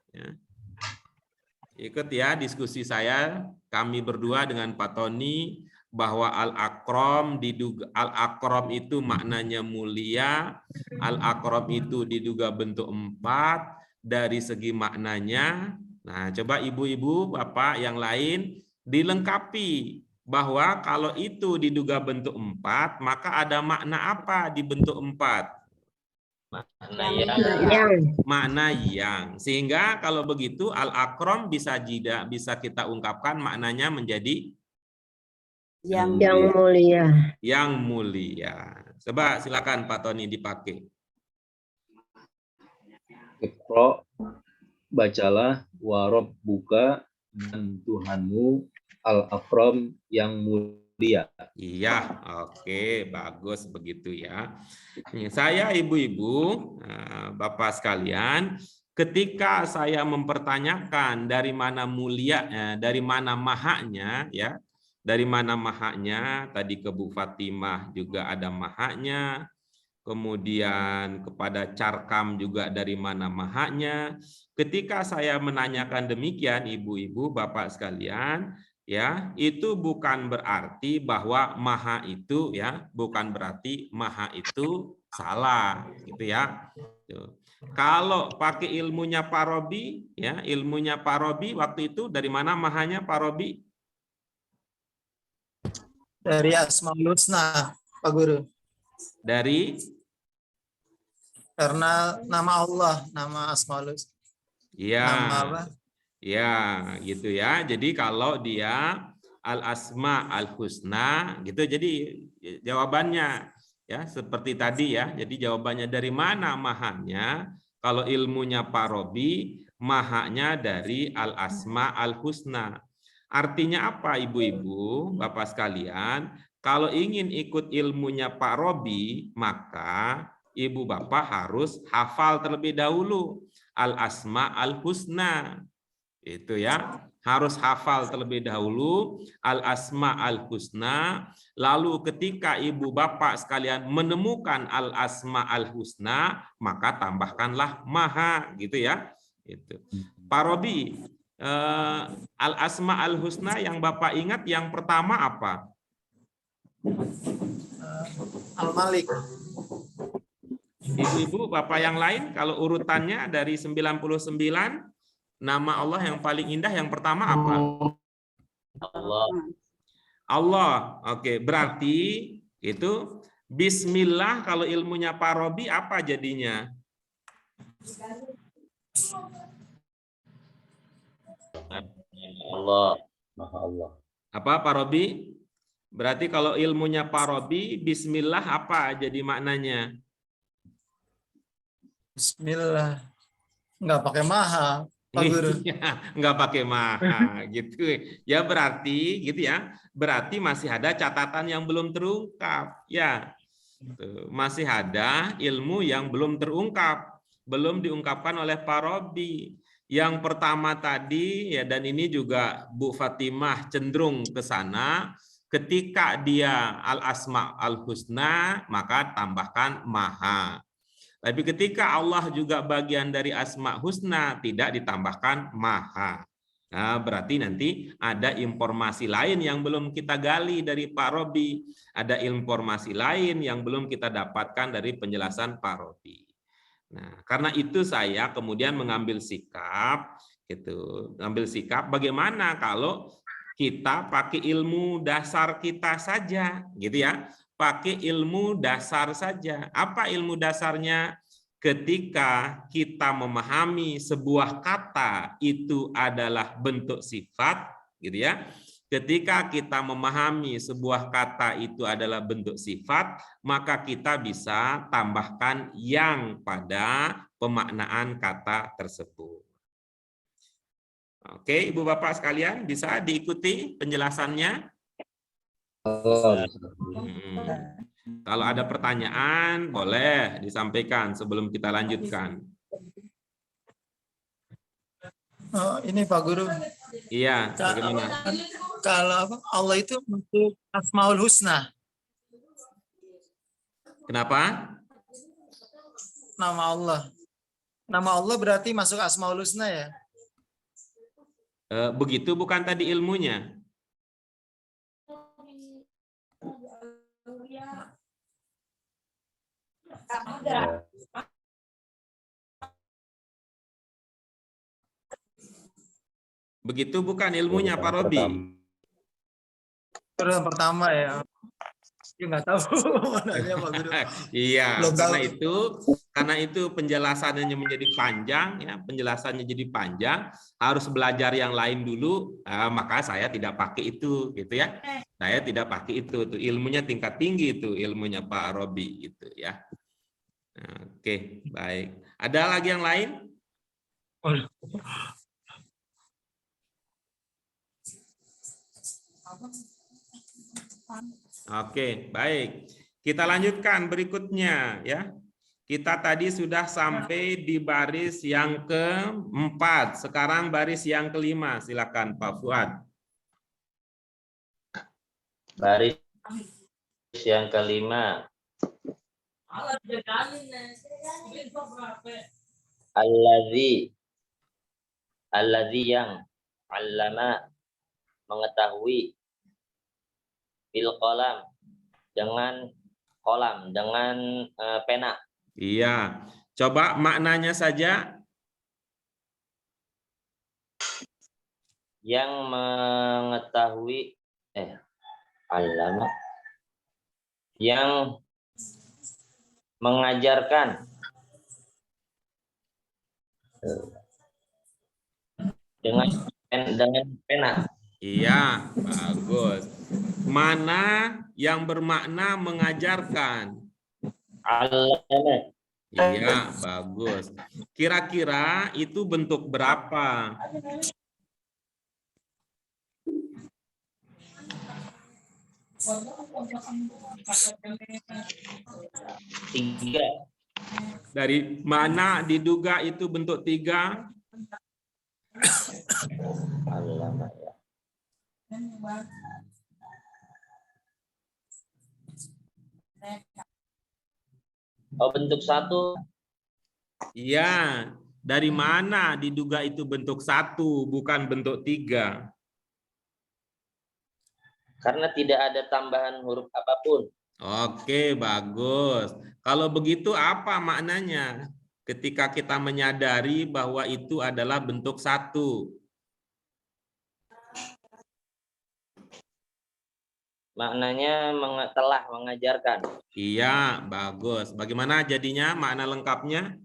Ikut ya diskusi saya, kami berdua dengan Pak Tony, bahwa al-akram itu maknanya mulia, al-akram itu diduga bentuk 4 dari segi maknanya. Nah, coba ibu-ibu, bapak yang lain dilengkapi bahwa kalau itu diduga bentuk 4, maka ada makna apa di bentuk 4? Makna yang. Sehingga kalau begitu al-akram bisa kita ungkapkan maknanya menjadi yang mulia. Yang mulia. Coba silakan Pak Tony dipakai. Iqra, bacalah, warob buka, dan Tuhanmu al-akram yang mulia. Iya, oke, bagus begitu ya. Saya ibu-ibu, bapak sekalian, ketika saya mempertanyakan dari mana mulia, dari mana mahanya, ya, dari mana mahanya, tadi ke Bu Fatimah juga ada mahanya, kemudian kepada Carkam juga dari mana mahanya. Ketika saya menanyakan demikian, ibu-ibu, bapak sekalian, ya, itu bukan berarti bahwa maha itu, ya, bukan berarti maha itu salah, gitu ya. Tuh. Kalau pakai ilmunya Pak Robi, ya, ilmunya Pak Robi waktu itu dari mana mahanya Pak Robi? Dari Asmaul Husna, Pak Guru. Dari Karena nama Allah, nama Asmaul Husna. ya, Nama apa? ya, gitu ya. Jadi kalau dia al-asma al-husna, gitu. Jadi jawabannya ya seperti tadi ya. Jadi jawabannya dari mana mahanya? Kalau ilmunya Pak Robi, mahanya dari al-asma al-husna. Artinya apa, ibu-ibu, bapak sekalian? Kalau ingin ikut ilmunya Pak Robi, maka ibu bapak harus hafal terlebih dahulu al-asma al-husna. Itu ya, harus hafal terlebih dahulu al-asma al-husna. Lalu ketika ibu bapak sekalian menemukan al-asma al-husna, maka tambahkanlah maha, gitu ya. Itu. Pak Robi, al-asma al-husna yang bapak ingat yang pertama apa? Al-Malik. Ibu-ibu, bapak yang lain, kalau urutannya dari 99, nama Allah yang paling indah yang pertama apa? Allah. Allah. Oke, berarti itu Bismillah kalau ilmunya Pak Robi apa jadinya? Allah. Maha Allah. Apa Pak Robi? Berarti kalau ilmunya Pak Robi, Bismillah apa jadi maknanya? Bismillah. Nggak pakai maha, Pak Guru. Nggak pakai maha, gitu. Ya berarti, gitu ya. Berarti masih ada catatan yang belum terungkap, ya. Tuh, masih ada ilmu yang belum terungkap, belum diungkapkan oleh Pak Robi. Yang pertama tadi, ya, dan ini juga Bu Fatimah cenderung ke sana. Ketika dia al-asma al-husna, maka tambahkan maha. Tapi ketika Allah juga bagian dari asma husna, tidak ditambahkan maha. Nah, berarti nanti ada informasi lain yang belum kita gali dari Pak Robi. Ada informasi lain yang belum kita dapatkan dari penjelasan Pak Robi. Nah, karena itu saya kemudian mengambil sikap, gitu. Mengambil sikap bagaimana kalau kita pakai ilmu dasar kita saja, gitu ya. Pakai ilmu dasar saja. Apa ilmu dasarnya? Ketika kita memahami sebuah kata itu adalah bentuk sifat, gitu ya. Ketika kita memahami sebuah kata itu adalah bentuk sifat, maka kita bisa tambahkan yang pada pemaknaan kata tersebut. Oke, Ibu Bapak sekalian, bisa diikuti penjelasannya? Kalau ada pertanyaan, boleh disampaikan sebelum kita lanjutkan. Oh, ini Pak Guru. Iya, bagaimana? Kalau apa, Allah itu untuk Asmaul Husna. Kenapa? Nama Allah. Nama Allah berarti masuk Asmaul Husna ya? Begitu bukan tadi ilmunya? Begitu bukan ilmunya Pak Robi? Yang pertama ya. Ya nggak tahu mananya Pak Guru. Iya, Belum tahu. karena itu penjelasannya menjadi panjang, ya, penjelasannya jadi panjang, harus belajar yang lain dulu, maka saya tidak pakai itu, gitu ya. Saya tidak pakai itu, tuh ilmunya tingkat tinggi itu, ilmunya Pak Robi, gitu ya. Oke, baik. Ada lagi yang lain? Oke, baik. Kita lanjutkan berikutnya, ya. Kita tadi sudah sampai di baris yang keempat. Sekarang baris yang kelima. Silakan Pak Fuad. Baris yang kelima. Alladzi yang allama mengetahui bil qalam dengan kolam, dengan pena. Iya. Coba maknanya saja. Yang mengetahui allama, yang mengajarkan dengan pena. Iya, bagus. Mana yang bermakna mengajarkan? Allama. Iya, bagus. Kira-kira itu bentuk berapa? Tiga. Dari mana diduga itu bentuk 3? Allama ya. Oh, bentuk 1. Iya. Dari mana diduga itu bentuk 1, bukan bentuk 3? Karena tidak ada tambahan huruf apapun. Oke, bagus. Kalau begitu apa maknanya? Ketika kita menyadari bahwa itu adalah bentuk 1. Maknanya telah mengajarkan. Iya, bagus. Bagaimana jadinya makna lengkapnya?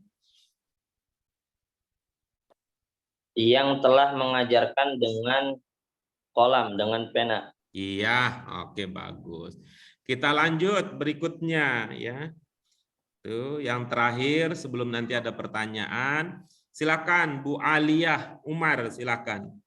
Yang telah mengajarkan dengan kolam, dengan pena. Iya, oke, bagus. Kita lanjut berikutnya ya. Tuh, yang terakhir sebelum nanti ada pertanyaan. Silakan Bu Aliyah Umar, silakan.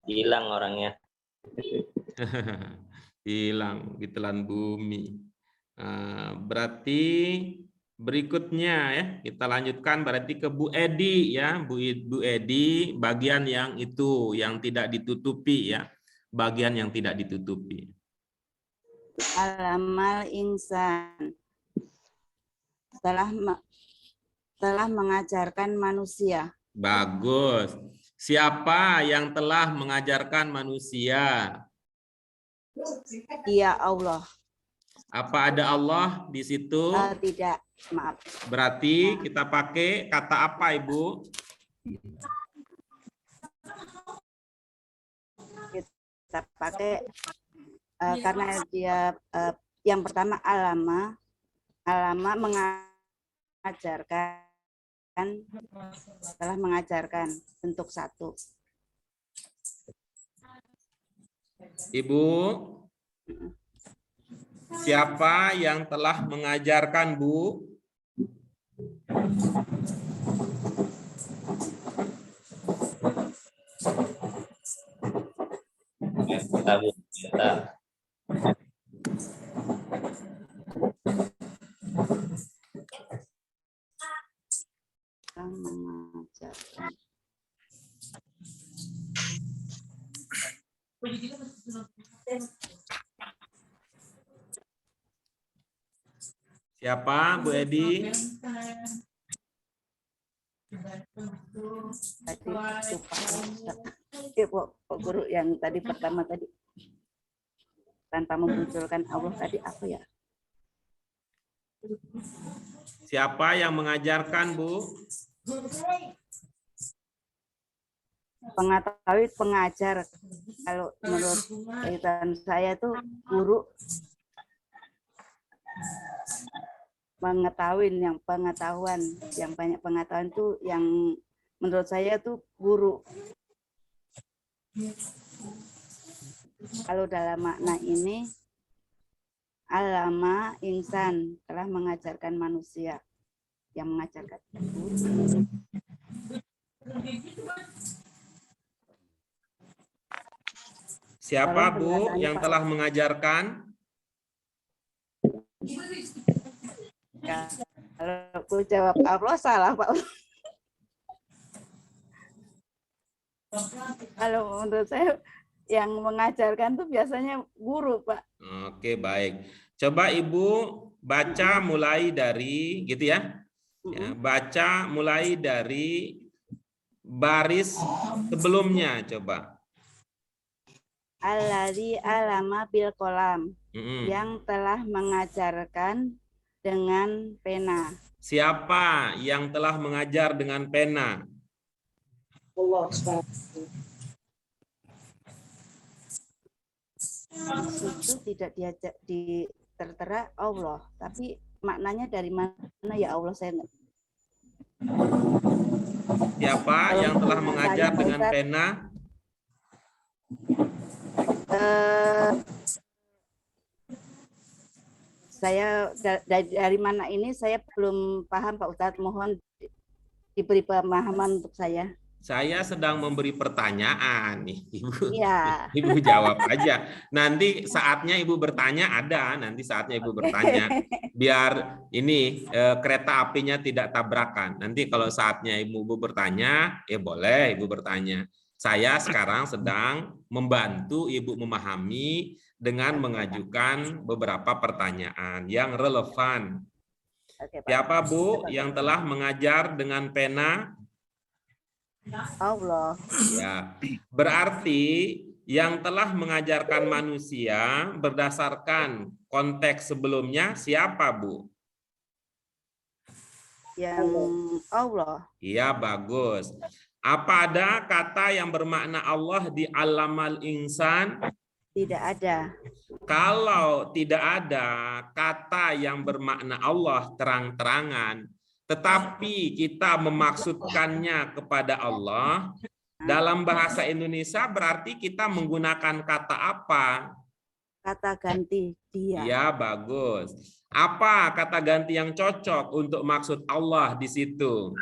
Hilang orangnya. Hilang, ditelan bumi. Berarti berikutnya ya, kita lanjutkan berarti ke Bu Edi ya, Bu Edi, bagian yang itu yang tidak ditutupi ya, bagian yang tidak ditutupi. Alamal insan telah mengajarkan manusia. Bagus. Siapa yang telah mengajarkan manusia? Iya Allah. Apa ada Allah di situ? Tidak, maaf. Berarti kita pakai kata apa, Ibu? Kita pakai karena dia yang pertama alama mengajarkan, telah mengajarkan bentuk 1. Ibu, siapa yang telah mengajarkan, Bu? Kita. Mengajarkan. Siapa, Bu Edi? Tadi lupa Pak Guru yang tadi pertama tadi tanpa memunculkan Allah tadi apa ya? Siapa yang mengajarkan, Bu? Pengetahui pengajar. Kalau menurut kaitan saya tuh guru mengetahui yang pengetahuan, yang banyak pengetahuan itu yang menurut saya itu guru. Kalau dalam makna ini, alama insan, telah mengajarkan manusia. Yang mengajarkan guru. Siapa Tolong Bu penjelasannya, yang Pak. telah mengajarkan? Ya, kalau aku jawab Allah salah, Pak. Kalau menurut saya yang mengajarkan tuh biasanya guru, Pak. Oke, baik. Coba Ibu baca mulai dari gitu ya. Ya, baca mulai dari baris sebelumnya coba. Alladzi alama bil qalam, Mm-mm. yang telah mengajarkan dengan pena. Siapa yang telah mengajar dengan pena? Allah. Di situ tidak diajak tertera Allah, tapi maknanya dari mana ya Allah saya nggak. Siapa Kalau yang telah menurut mengajar saya, Pak dengan Ustadz, pena? Saya dari mana ini saya belum paham, Pak Ustadz. Mohon diberi pemahaman untuk saya. Saya sedang memberi pertanyaan nih, Ibu. Iya. Ibu jawab aja. Nanti saatnya Ibu bertanya ada, nanti saatnya Ibu bertanya. Biar ini kereta apinya tidak tabrakan. Nanti kalau saatnya Ibu bertanya, ya boleh Ibu bertanya. Saya sekarang sedang membantu Ibu memahami dengan mengajukan beberapa pertanyaan yang relevan. Oke, Pak. Siapa Bu yang telah mengajar dengan pena? Allah. Ya, berarti yang telah mengajarkan manusia berdasarkan konteks sebelumnya siapa, Bu? Yang Allah. Iya, bagus. Apa ada kata yang bermakna Allah di alamal insan? Tidak ada. Kalau tidak ada kata yang bermakna Allah terang-terangan, tetapi kita memaksudkannya kepada Allah, dalam bahasa Indonesia berarti kita menggunakan kata apa? Kata ganti dia. Ya, bagus. Apa kata ganti yang cocok untuk maksud Allah di situ?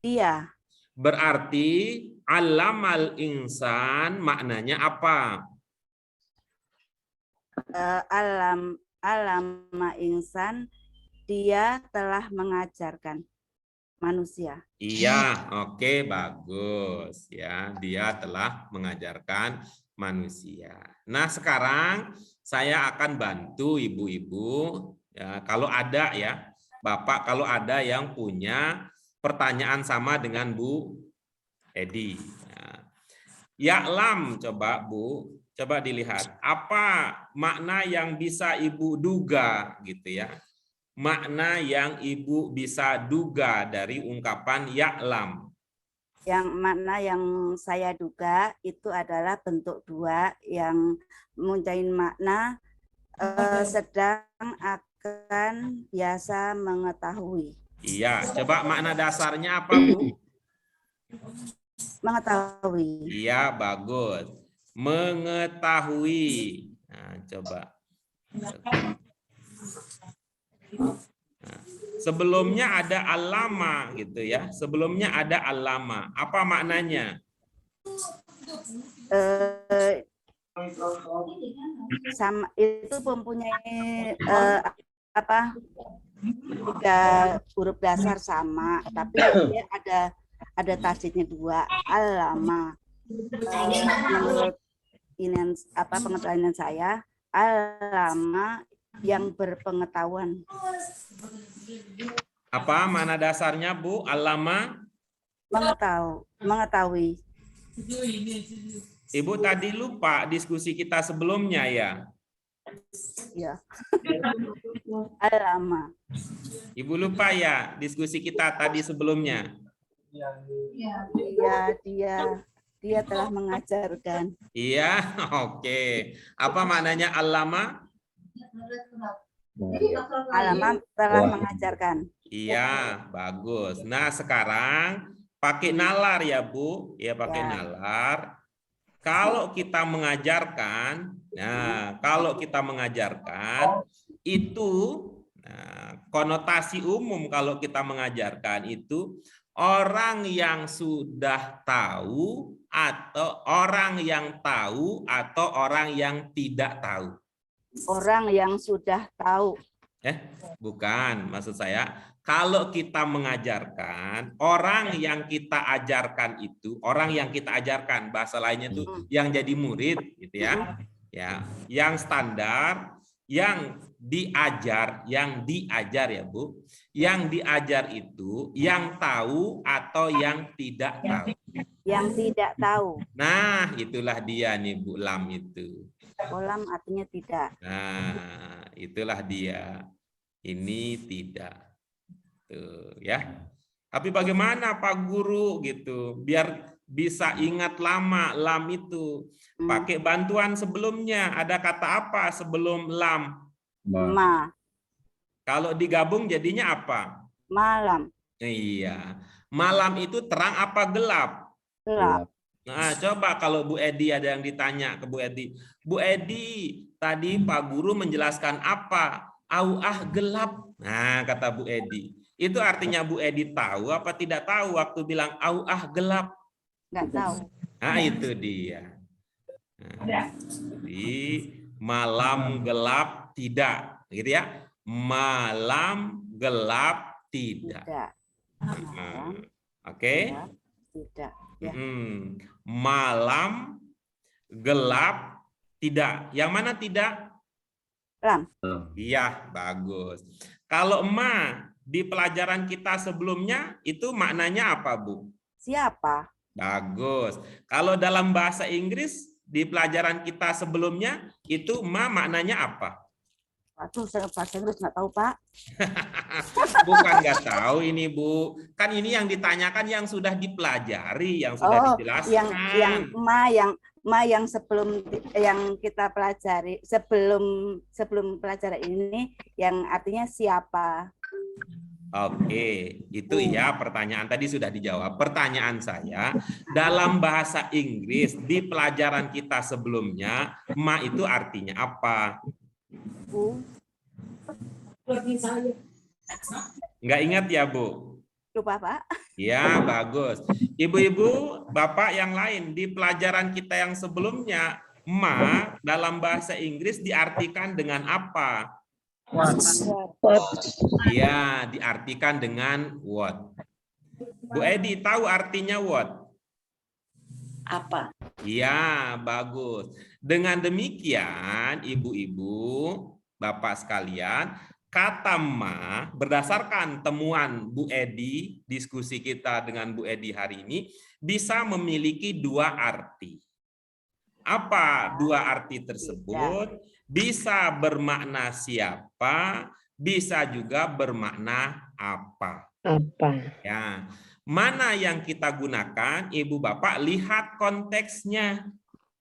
Dia. Berarti alamal insan maknanya apa? Alama insan, dia telah mengajarkan manusia. Iya, oke, bagus ya. Dia telah mengajarkan manusia. Nah, sekarang saya akan bantu ibu-ibu ya, kalau ada ya, Bapak kalau ada yang punya pertanyaan sama dengan Bu Edi. Ya. Ya'lam, coba Bu, coba dilihat apa makna yang bisa Ibu duga gitu ya. Makna yang Ibu bisa duga dari ungkapan ya'lam. Yang makna yang saya duga itu adalah bentuk dua yang mempunyai makna sedang akan biasa mengetahui. Iya, coba makna dasarnya apa, Bu? Mengetahui. Iya, bagus. Mengetahui. Nah, coba. Nah, sebelumnya ada alama gitu ya. Sebelumnya ada alama. Apa maknanya? Sama itu mempunyai tiga huruf dasar sama, tapi dia ada tasdidnya dua, alama. Menurut ini pengetahuan saya, alama yang berpengetahuan. Apa mana dasarnya, Bu? Alama? Mengetahui. Ibu tadi lupa diskusi kita sebelumnya ya? Ya. Alama. Ibu lupa ya diskusi kita tadi sebelumnya? Iya, dia telah mengajarkan. Iya, oke. Apa maknanya alama? Alama telah mengajarkan. Iya, bagus. Nah, sekarang Pakai nalar ya Bu, ya pakai Ya. nalar. Kalau kita mengajarkan, nah kalau kita mengajarkan itu konotasi umum kalau kita mengajarkan itu orang yang sudah tahu atau orang yang tahu atau orang yang tidak tahu. Orang yang sudah tahu. Bukan, maksud saya kalau kita mengajarkan, orang yang kita ajarkan itu, orang yang kita ajarkan, bahasa lainnya itu yang jadi murid gitu ya. Ya, yang standar, yang diajar ya Bu. Yang diajar itu yang tahu atau yang tidak tahu. Yang tidak tahu. Nah, itulah dia nih Bu, lam itu. Lam artinya tidak. Nah, itulah dia. Ini tidak. Tuh, ya. Tapi bagaimana Pak Guru gitu biar bisa ingat lama lam itu? Pakai bantuan sebelumnya. Ada kata apa sebelum lam? Ma. Kalau digabung jadinya apa? Malam. Iya. Malam itu terang apa gelap? Gelap. Nah, coba kalau Bu Edi ada yang ditanya ke Bu Edi. Bu Edi, tadi Pak Guru menjelaskan apa? Auah gelap. Nah, kata Bu Edi. Itu artinya Bu Edi tahu apa tidak tahu waktu bilang auah gelap? Nggak tahu. Nah, itu dia. Nah, jadi malam gelap tidak, gitu ya. Malam gelap tidak. Tidak. Nah, oke. Tidak. Ya. Malam gelap tidak. Yang mana tidak? Lam. Iya, bagus. Kalau ma di pelajaran kita sebelumnya itu maknanya apa, Bu? Siapa? Bagus. Kalau dalam bahasa Inggris di pelajaran kita sebelumnya itu ma maknanya apa? Aduh, saya bahasa Inggris nggak tahu, Pak. Bukan nggak tahu ini, Bu. Kan ini yang ditanyakan yang sudah dipelajari, yang sudah dijelaskan. Yang sebelum yang kita pelajari sebelum pelajaran ini yang artinya siapa? Oke, itu ya pertanyaan tadi sudah dijawab. Pertanyaan saya, dalam bahasa Inggris di pelajaran kita sebelumnya, ma itu artinya apa? Nggak ingat ya, Bu? Lupa, Pak. Ya, bagus. Ibu-ibu, Bapak yang lain, di pelajaran kita yang sebelumnya, ma dalam bahasa Inggris diartikan dengan apa? What? Ya, diartikan dengan what. Bu Edi, tahu artinya what? Apa? Ya, bagus. Dengan demikian, ibu-ibu, Bapak sekalian, kata ma berdasarkan temuan Bu Edi, diskusi kita dengan Bu Edi hari ini, bisa memiliki dua arti. Apa dua arti tersebut? Bisa bermakna siapa, bisa juga bermakna apa. Ya, mana yang kita gunakan, Ibu Bapak lihat konteksnya.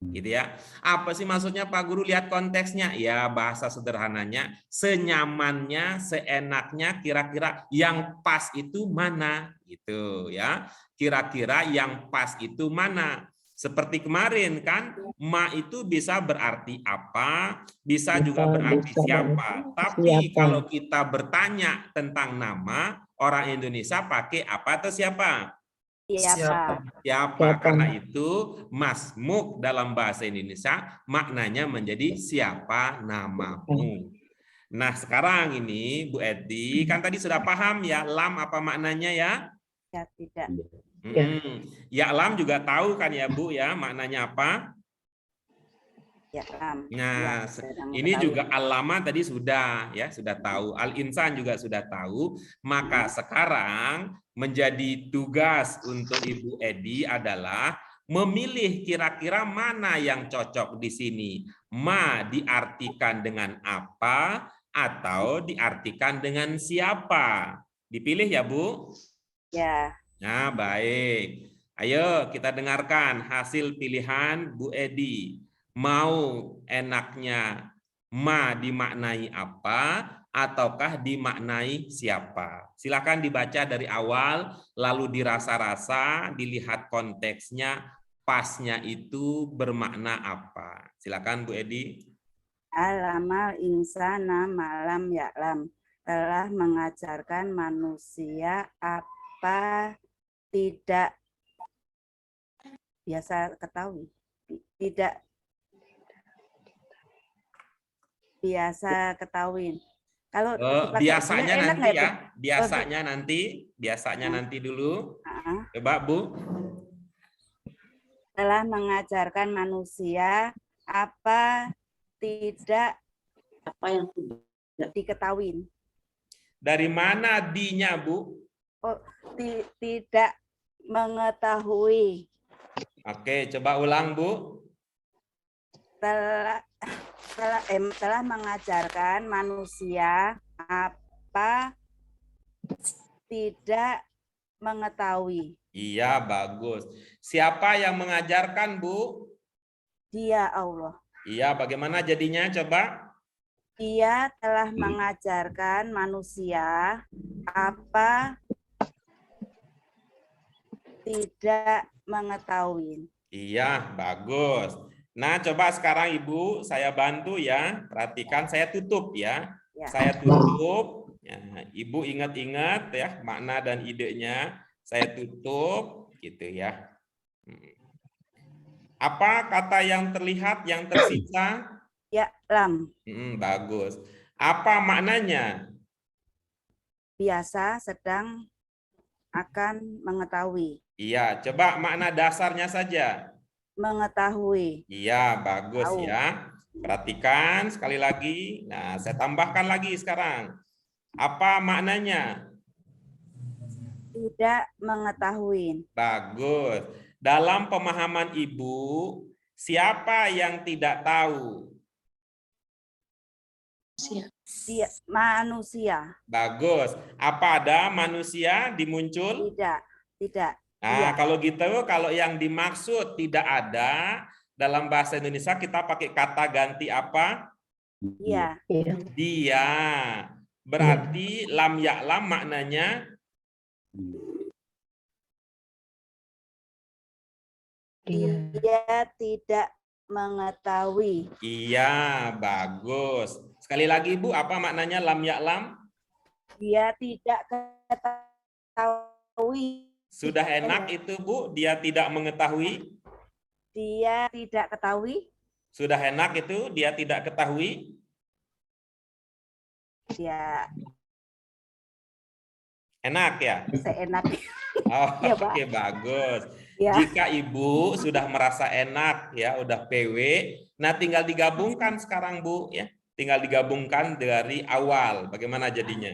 Gitu ya. Apa sih maksudnya Pak Guru lihat konteksnya? Ya bahasa sederhananya, senyamannya, seenaknya, kira-kira yang pas itu mana? Gitu ya. Kira-kira yang pas itu mana? Seperti kemarin kan, ma itu bisa berarti apa, bisa juga berarti siapa. Tapi kalau kita bertanya tentang nama, orang Indonesia pakai apa atau siapa? Siapa? Siapa? Karena itu masmuk dalam bahasa Indonesia maknanya menjadi siapa namamu. Nah sekarang ini Bu Edi kan tadi sudah paham ya lam apa maknanya ya? Ya, tidak. Ya lam juga tahu kan ya Bu ya maknanya apa? Ya, Lam. Nah, Ya, ini juga al-lama tadi sudah ya, sudah tahu. Al-insan juga sudah tahu. Maka sekarang menjadi tugas untuk Ibu Edi adalah memilih kira-kira mana yang cocok di sini. Ma diartikan dengan apa atau diartikan dengan siapa? Dipilih ya, Bu? Ya. Nah, baik. Ayo kita dengarkan hasil pilihan Bu Edi. Mau enaknya ma dimaknai apa ataukah dimaknai siapa? Silakan dibaca dari awal, lalu dirasa-rasa, dilihat konteksnya, pasnya itu bermakna apa. Silakan Bu Edi. Alamal insana malam ya'lam, telah mengajarkan manusia apa tidak biasa ketahui, tidak biasa ketahui. Kalau dipakai Biasanya enak nanti nggak, Bu? ya, biasanya nanti dulu. Coba Bu. Telah mengajarkan manusia apa tidak Apa yang tidak diketahui. Dari mana D-nya, Bu? Oh, tidak mengetahui. Oke, coba ulang, Bu. Telah mengajarkan manusia apa tidak mengetahui. Iya, bagus. Siapa yang mengajarkan, Bu? Dia Allah. Iya, bagaimana jadinya? Coba. Dia telah mengajarkan manusia apa tidak mengetahui. Iya, bagus. Nah, coba sekarang Ibu, saya bantu ya. Perhatikan, saya tutup ya. Ya. Saya tutup. Ya, Ibu ingat-ingat ya makna dan idenya. Saya tutup, gitu ya. Apa kata yang terlihat, yang tersisa? Ya, lam. Bagus. Apa maknanya? Biasa, sedang, akan, mengetahui. Iya, coba makna dasarnya saja. Mengetahui. Iya, bagus Tahu. ya. Perhatikan sekali lagi. Nah, saya tambahkan lagi sekarang. Apa maknanya? Tidak mengetahui. Bagus. Dalam pemahaman Ibu, siapa yang tidak tahu? Dia manusia. Bagus. Apa ada manusia dimuncul? Tidak. Nah, Iya. kalau gitu, kalau yang dimaksud tidak ada, dalam bahasa Indonesia kita pakai kata ganti apa? Iya. Dia. Berarti lam ya'lam maknanya Dia tidak mengetahui. iya, bagus. Sekali lagi Bu, apa maknanya lam ya'lam? Dia tidak ketahui. Sudah enak itu Bu, dia tidak mengetahui. Dia tidak ketahui. Sudah enak itu, dia tidak ketahui. Ya, Enak ya? seenak. Oh, Iya, Pak. oke, bagus. Ya. Jika Ibu sudah merasa enak ya, udah PW, nah tinggal digabungkan sekarang Bu ya. Tinggal digabungkan dari awal. Bagaimana jadinya?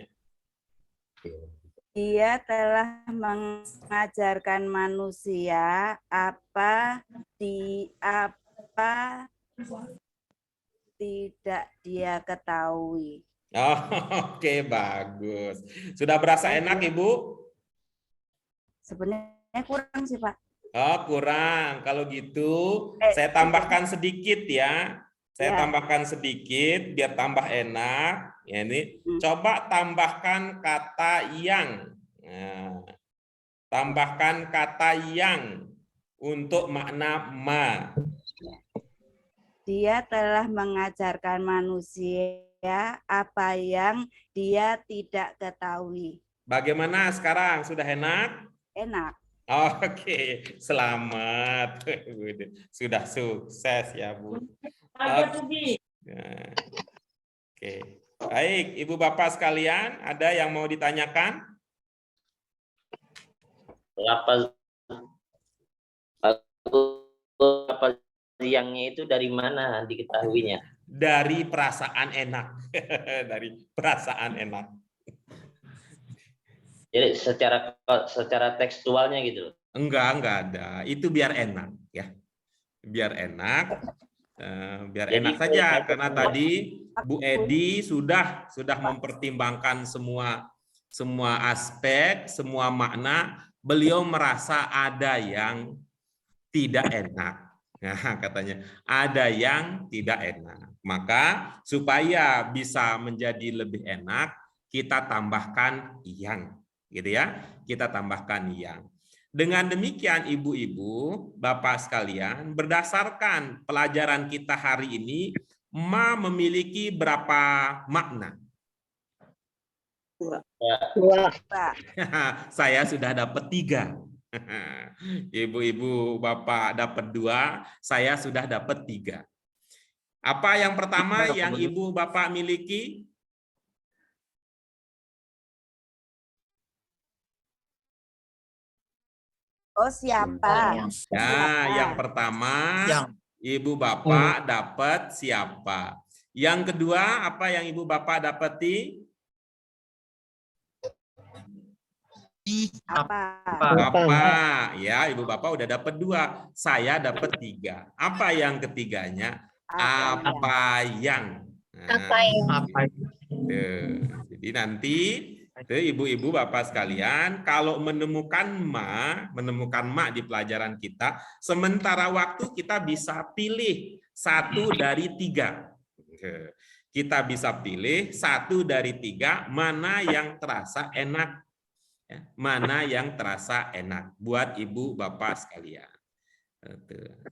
Dia telah mengajarkan manusia apa tidak dia ketahui. Oh, oke, bagus. Sudah berasa enak Ibu? Sebenarnya kurang sih, Pak. Oh, kurang. Kalau gitu, saya tambahkan sedikit ya. Saya Ya. tambahkan sedikit biar tambah enak. Ya, ini coba tambahkan kata yang. Nah, tambahkan kata yang untuk makna ma. Dia telah mengajarkan manusia apa yang dia tidak ketahui. Bagaimana sekarang? Sudah enak? Enak. Oke, selamat. Sudah sukses ya, Bu. Oke. Baik, Ibu Bapak sekalian, ada yang mau ditanyakan? Lapaz yangnya itu dari mana diketahuinya? Dari perasaan enak. Dari perasaan enak. Jadi secara tekstualnya gitu. Enggak ada. Itu biar enak ya. Biar enak. Biar Jadi, enak saja kalau- karena tadi Bu Edi sudah mempertimbangkan semua aspek, semua makna. Beliau merasa ada yang tidak enak. Nah, katanya ada yang tidak enak. Maka supaya bisa menjadi lebih enak, kita tambahkan yang, gitu ya. Kita tambahkan yang. Dengan demikian ibu-ibu, bapak sekalian, berdasarkan pelajaran kita hari ini, ma memiliki berapa makna? Dua. Pak. Saya sudah dapat 3. Ibu-ibu, bapak dapat 2, saya sudah dapat 3. Apa yang pertama yang ibu bapak miliki? Oh, siapa? Nah, yang pertama Yang. ibu bapak dapat siapa. Yang kedua, apa yang ibu bapak dapati? Apa? Apa? Ya, ibu bapak udah dapat 2. Saya dapat 3. Apa yang ketiganya? Apa yang? Nah, Apa? jadi nanti ibu-ibu bapak sekalian, kalau menemukan ma di pelajaran kita, sementara waktu kita bisa pilih 1 dari 3. Kita bisa pilih 1 dari 3 mana yang terasa enak. Mana yang terasa enak buat ibu bapak sekalian.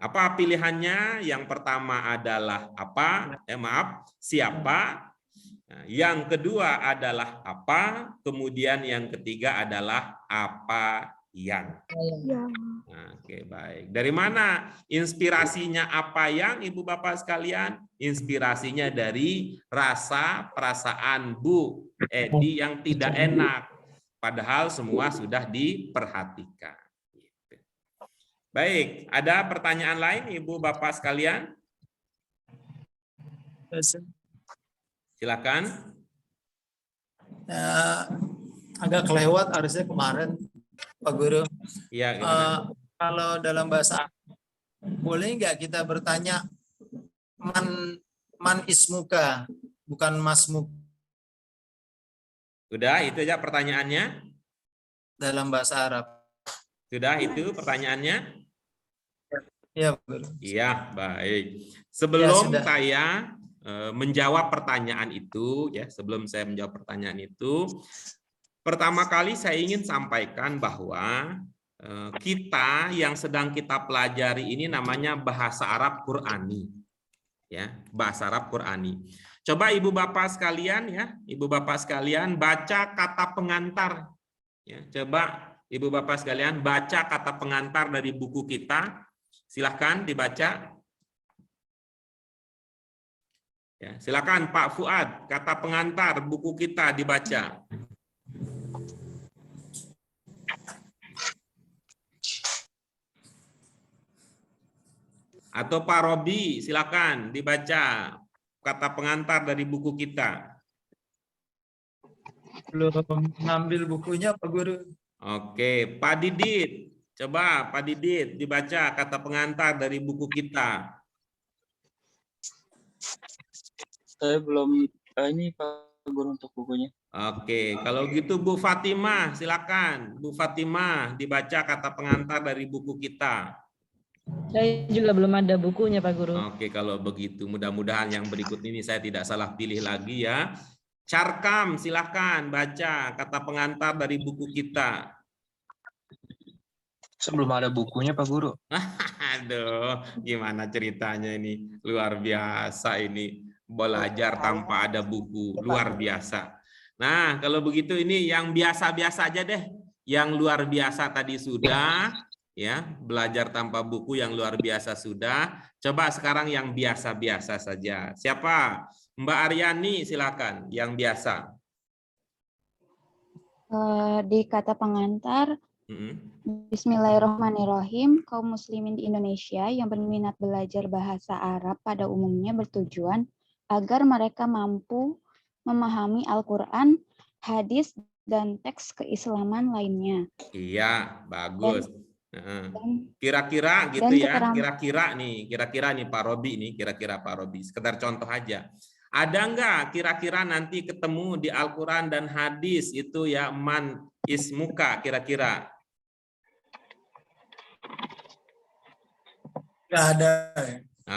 Apa pilihannya? Yang pertama adalah apa? Siapa? Yang kedua adalah apa? Kemudian yang ketiga adalah apa yang. Oke, baik. Dari mana inspirasinya apa yang ibu bapak sekalian? Inspirasinya dari rasa perasaan Bu Edi yang tidak enak. Padahal semua sudah diperhatikan. Baik, ada pertanyaan lain ibu bapak sekalian? Silakan. Agak kelewat harusnya kemarin, Pak Guru. Iya. Kalau dalam bahasa boleh nggak kita bertanya man ismuka, bukan masmuk? Sudah, itu aja pertanyaannya. Dalam bahasa Arab. Sudah itu pertanyaannya? Iya, Guru. Iya, baik. Sebelum sudah. saya menjawab pertanyaan itu, ya, sebelum saya menjawab pertanyaan itu, pertama kali saya ingin sampaikan bahwa kita yang sedang kita pelajari ini namanya bahasa Arab Qur'ani, ya, bahasa Arab Qur'ani. Coba ibu bapak sekalian, ya, ibu bapak sekalian baca kata pengantar, ya, coba ibu bapak sekalian baca kata pengantar dari buku kita, silahkan dibaca. Ya, silakan Pak Fuad, kata pengantar buku kita dibaca. Atau Pak Robi, silakan dibaca kata pengantar dari buku kita. Belum ngambil bukunya, Pak Guru. Oke, Pak Didit, coba Pak Didit dibaca kata pengantar dari buku kita. Saya belum ini Pak Guru untuk bukunya. Oke, kalau gitu Bu Fatimah, silakan. Bu Fatimah dibaca kata pengantar dari buku kita. Saya juga belum ada bukunya, Pak Guru. Oke, kalau begitu mudah-mudahan yang berikut ini saya tidak salah pilih lagi ya. Charkam, silakan baca kata pengantar dari buku kita. Sebelum ada bukunya Pak Guru. Aduh, gimana ceritanya ini? Luar biasa ini. Belajar tanpa ada buku, luar biasa. Nah, kalau begitu ini yang biasa-biasa aja deh. Yang luar biasa tadi sudah, ya, belajar tanpa buku yang luar biasa sudah. Coba sekarang yang biasa-biasa saja. Siapa? Mbak Aryani, silakan. Yang biasa. Di kata pengantar, Bismillahirrahmanirrahim, kaum muslimin di Indonesia yang berminat belajar bahasa Arab pada umumnya bertujuan agar mereka mampu memahami Al-Quran, hadis, dan teks keislaman lainnya. Iya, bagus. Kira-kira gitu ya, kira-kira nih Pak Robi nih, kira-kira Pak Robi, sekedar contoh aja. Ada nggak kira-kira nanti ketemu di Al-Quran dan hadis itu ya man ismuka kira-kira? Nggak ada.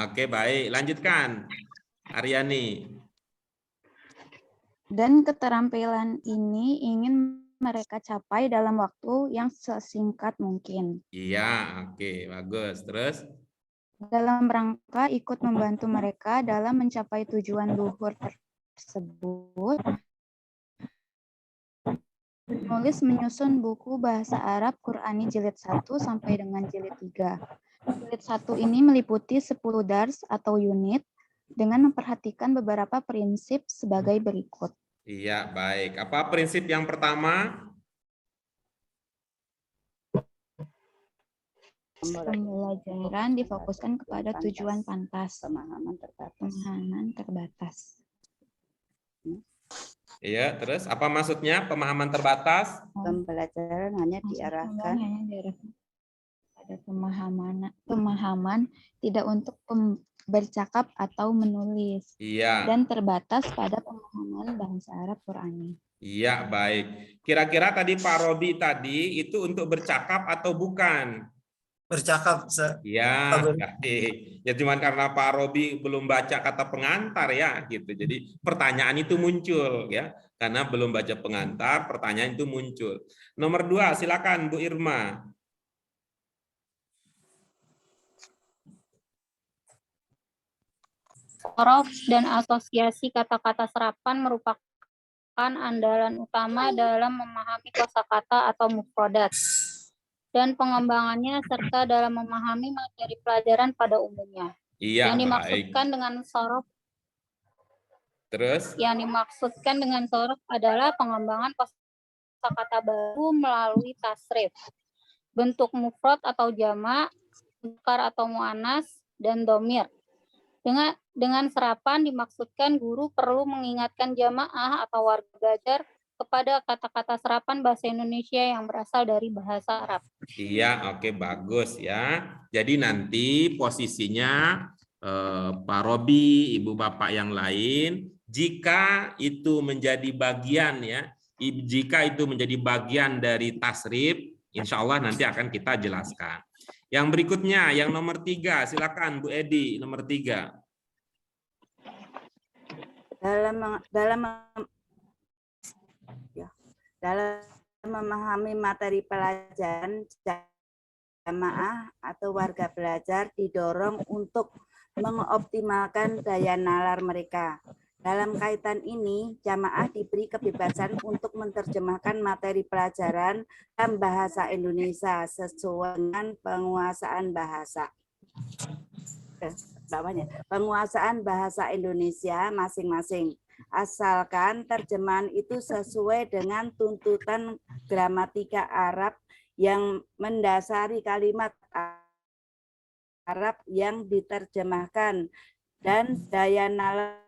Oke, baik. Lanjutkan. Aryani. Dan keterampilan ini ingin mereka capai dalam waktu yang sesingkat mungkin. Iya, oke, bagus. Terus? Dalam rangka ikut membantu mereka dalam mencapai tujuan luhur tersebut, penulis menyusun buku bahasa Arab Qur'ani jilid 1 sampai dengan jilid 3. Jilid 1 ini meliputi 10 dars atau unit dengan memperhatikan beberapa prinsip sebagai berikut. Iya, baik. Apa prinsip yang pertama? Pembelajaran difokuskan kepada tujuan pantas. Pemahaman terbatas. Pemahaman terbatas. Iya, terus apa maksudnya pemahaman terbatas? Pembelajaran hanya diarahkan pada pemahaman tidak untuk bercakap atau menulis. Iya. Dan terbatas pada pemahaman bahasa Arab Qur'ani. Iya, baik. Kira-kira tadi Pak Robi tadi itu untuk bercakap atau bukan? Bercakap. Ya, ya cuman karena Pak Robi belum baca kata pengantar ya gitu. Jadi pertanyaan itu muncul ya. Karena belum baca pengantar, pertanyaan itu muncul. Nomor 2, silakan Bu Irma. Sorof dan asosiasi kata-kata serapan merupakan andalan utama dalam memahami kosakata atau mufradat dan pengembangannya serta dalam memahami materi pelajaran pada umumnya. Iya, yang baik. dimaksudkan dengan sorof Terus? Yang dimaksudkan dengan sorof adalah pengembangan kosakata baru melalui tasrif, bentuk mufrad atau jamak, mudzakkar atau muannas, dan domir. Dengan serapan dimaksudkan guru perlu mengingatkan jamaah atau warga belajar kepada kata-kata serapan bahasa Indonesia yang berasal dari bahasa Arab. Iya, oke, bagus ya. Jadi nanti posisinya Pak Robi, Ibu Bapak yang lain, jika itu menjadi bagian ya, jika itu menjadi bagian dari tasrif, insya Allah nanti akan kita jelaskan. Yang berikutnya, yang nomor 3, silakan Bu Edi, nomor 3. Dalam memahami materi pelajaran, jamaah atau warga belajar didorong untuk mengoptimalkan daya nalar mereka. Dalam kaitan ini, jamaah diberi kebebasan untuk menerjemahkan materi pelajaran dalam bahasa Indonesia sesuai dengan penguasaan bahasa. Penguasaan bahasa Indonesia masing-masing. Asalkan terjemahan itu sesuai dengan tuntutan gramatika Arab yang mendasari kalimat Arab yang diterjemahkan dan daya nalar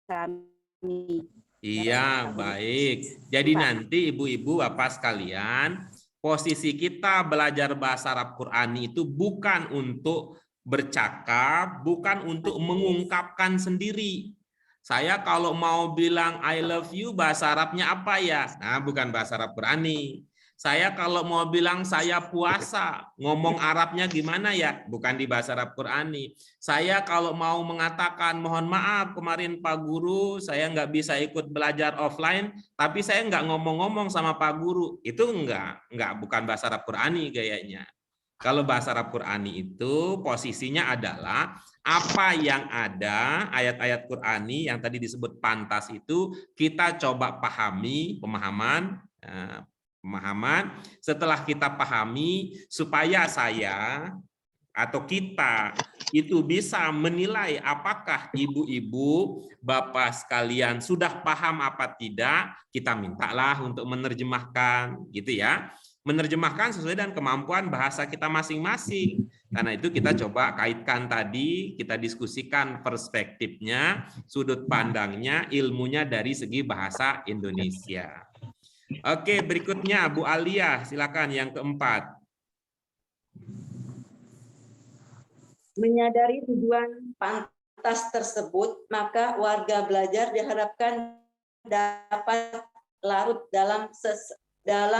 kami. Iya, baik. Jadi nanti ibu-ibu bapak sekalian, posisi kita belajar bahasa Arab Qur'ani itu bukan untuk bercakap, bukan untuk mengungkapkan sendiri. Saya kalau mau bilang I love you, bahasa Arabnya apa ya? Nah, bukan bahasa Arab Qur'ani. Saya kalau mau bilang saya puasa, ngomong Arabnya gimana ya? Bukan di bahasa Arab Qur'ani. Saya kalau mau mengatakan mohon maaf kemarin Pak Guru, saya nggak bisa ikut belajar offline, tapi saya nggak ngomong-ngomong sama Pak Guru. Itu bukan bahasa Arab Qur'ani gayanya. Kalau bahasa Arab Qur'ani itu posisinya adalah apa yang ada, ayat-ayat Qur'ani yang tadi disebut pantas itu kita coba pahami, pemahaman, setelah kita pahami supaya saya atau kita itu bisa menilai apakah ibu-ibu, bapak sekalian sudah paham apa tidak, kita mintalah untuk menerjemahkan gitu ya. Menerjemahkan sesuai dengan kemampuan bahasa kita masing-masing. Karena itu kita coba kaitkan tadi, kita diskusikan perspektifnya, sudut pandangnya, ilmunya dari segi bahasa Indonesia. Oke, berikutnya Bu Alia, silakan yang keempat. Menyadari tujuan pantas tersebut, maka warga belajar diharapkan dapat larut dalam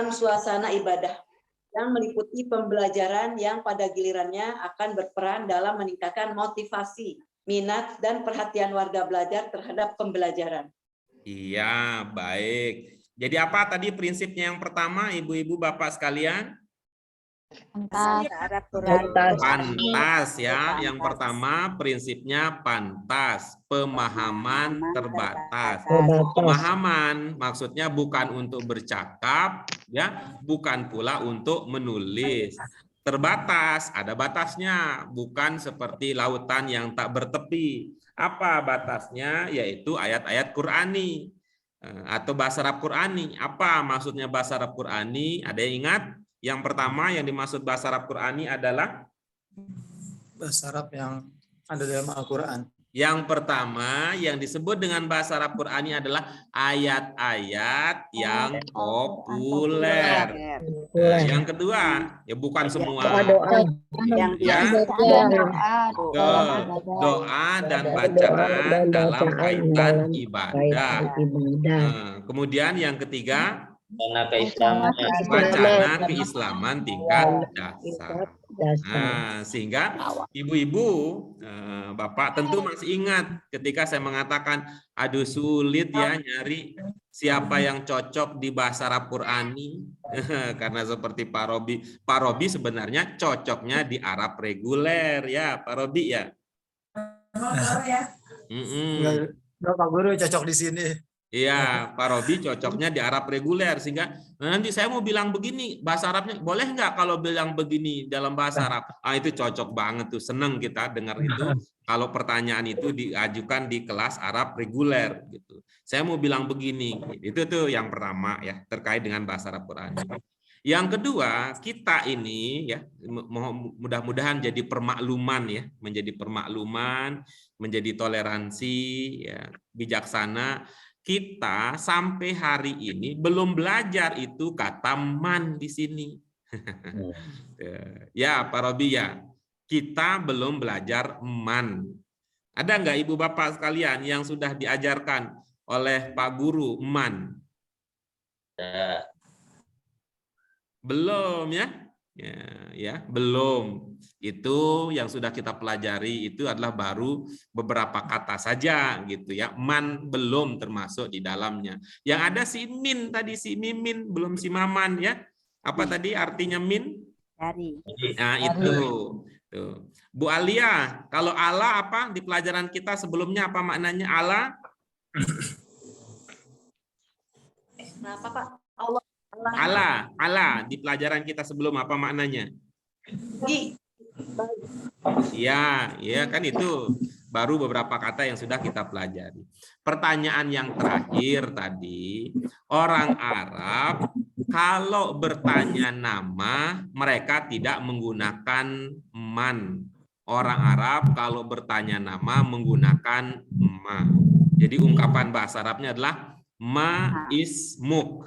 suasana ibadah yang meliputi pembelajaran yang pada gilirannya akan berperan dalam meningkatkan motivasi, minat, dan perhatian warga belajar terhadap pembelajaran. Iya, baik. Jadi apa tadi prinsipnya yang pertama, Ibu-ibu Bapak sekalian? Pantas ya. Yang pertama prinsipnya pantas, pemahaman terbatas. Pemahaman maksudnya bukan untuk bercakap ya, bukan pula untuk menulis. Terbatas, ada batasnya, bukan seperti lautan yang tak bertepi. Apa batasnya? Yaitu ayat-ayat Qur'ani atau bahasa Arab Qur'ani. Apa maksudnya bahasa Arab Qur'ani? Ada yang ingat? Yang pertama yang dimaksud bahasa Arab Qur'ani adalah Bahasa Arab yang ada dalam Al-Quran. yang pertama yang disebut dengan bahasa Arab Qur'ani adalah ayat-ayat yang populer. Nah, yang kedua, ya bukan semua. Doa dan bacaan dalam kaitan ibadah. Kemudian yang ketiga, wacana keislaman tingkat dasar. Nah, sehingga ibu-ibu, bapak tentu masih ingat ketika saya mengatakan aduh sulit ya nyari siapa yang cocok di bahasa Arab Qur'ani. Karena seperti Pak Robi sebenarnya cocoknya di Arab reguler ya Pak Robi ya. Enggak, Pak Guru cocok di sini. Iya, Pak Robi cocoknya di Arab reguler, sehingga nanti saya mau bilang begini, bahasa Arabnya boleh nggak kalau bilang begini dalam bahasa Arab? Ah, itu cocok banget tuh, seneng kita dengar itu kalau pertanyaan itu diajukan di kelas Arab reguler gitu. Saya mau bilang begini, itu tuh yang pertama ya terkait dengan bahasa Arab Qur'an. Yang kedua, kita ini ya mudah-mudahan jadi permakluman ya, menjadi permakluman, menjadi toleransi, ya, bijaksana. Kita sampai hari ini belum belajar itu kata man di sini. Ya, Pak Robi ya, kita belum belajar man. Ada nggak Ibu Bapak sekalian yang sudah diajarkan oleh Pak Guru man? Belum ya? Ya, belum. Itu yang sudah kita pelajari itu adalah baru beberapa kata saja gitu ya. Man belum termasuk di dalamnya. Yang ada si min tadi, si mimin, belum si maman ya. Apa tadi artinya min? Dari. Nah, itu. Tuh. Bu Alia, kalau Allah apa di pelajaran kita sebelumnya apa maknanya Allah? Kenapa Pak? Allah di pelajaran kita sebelum apa maknanya? Ya, ya kan itu baru beberapa kata yang sudah kita pelajari. Pertanyaan yang terakhir tadi, orang Arab kalau bertanya nama mereka tidak menggunakan man. Orang Arab kalau bertanya nama menggunakan ma. Jadi ungkapan bahasa Arabnya adalah ma ismuk.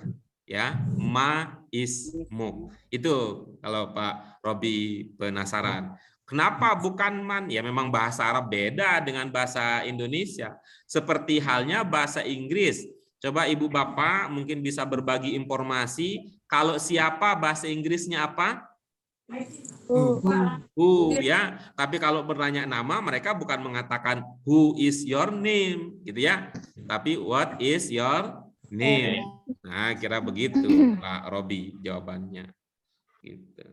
Ya, ma ismuk. Itu kalau Pak Robi penasaran. Kenapa bukan man? Ya memang bahasa Arab beda dengan bahasa Indonesia. Seperti halnya bahasa Inggris. Coba Ibu Bapak mungkin bisa berbagi informasi. Kalau siapa bahasa Inggrisnya apa? Who ya. Tapi kalau bertanya nama mereka bukan mengatakan who is your name gitu ya. Tapi what is your name. Nah, kira begitu Pak Robi jawabannya. Gitu.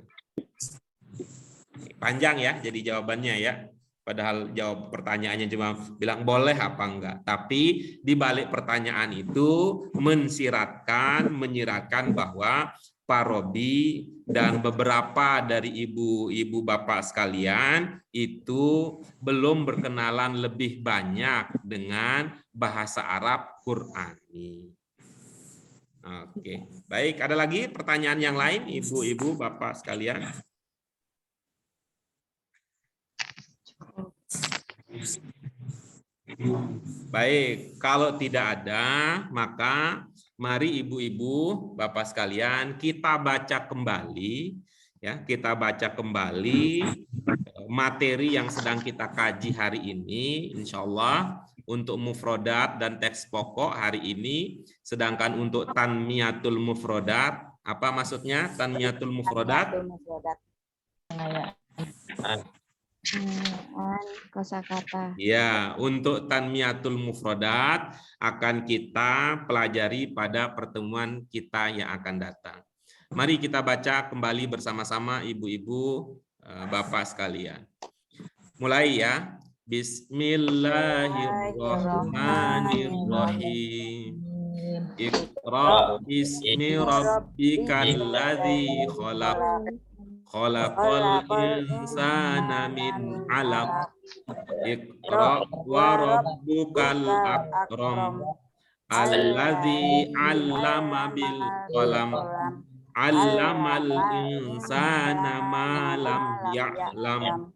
Panjang ya jadi jawabannya ya. Padahal jawab pertanyaannya cuma bilang boleh apa enggak. Tapi di balik pertanyaan itu menyiratkan bahwa Pak Robi dan beberapa dari ibu-ibu bapak sekalian itu belum berkenalan lebih banyak dengan bahasa Arab Qur'ani. Oke, baik. Ada lagi pertanyaan yang lain, ibu-ibu, bapak sekalian? Baik, kalau tidak ada, maka mari ibu-ibu, bapak sekalian, kita baca kembali, ya, kita baca kembali materi yang sedang kita kaji hari ini, insya Allah. Untuk mufrodat dan teks pokok hari ini, sedangkan untuk tanmiyatul mufrodat Apa maksudnya tanmiyatul mufradat? Tanmiyatul mufradat. Pengayaan kosakata. Ya, untuk tanmiyatul mufradat akan kita pelajari pada pertemuan kita yang akan datang. Mari kita baca kembali bersama-sama ibu-ibu, bapak sekalian. Mulai ya. Bismillahirrahmanirrahim. Iqra bismi rabbikal ladzi khalaq. Khalaqal insana min 'alaq. Iqra wa rabbukal akram. Alladzi 'allama bil qalam. 'Allamal insana ma lam ya'lam.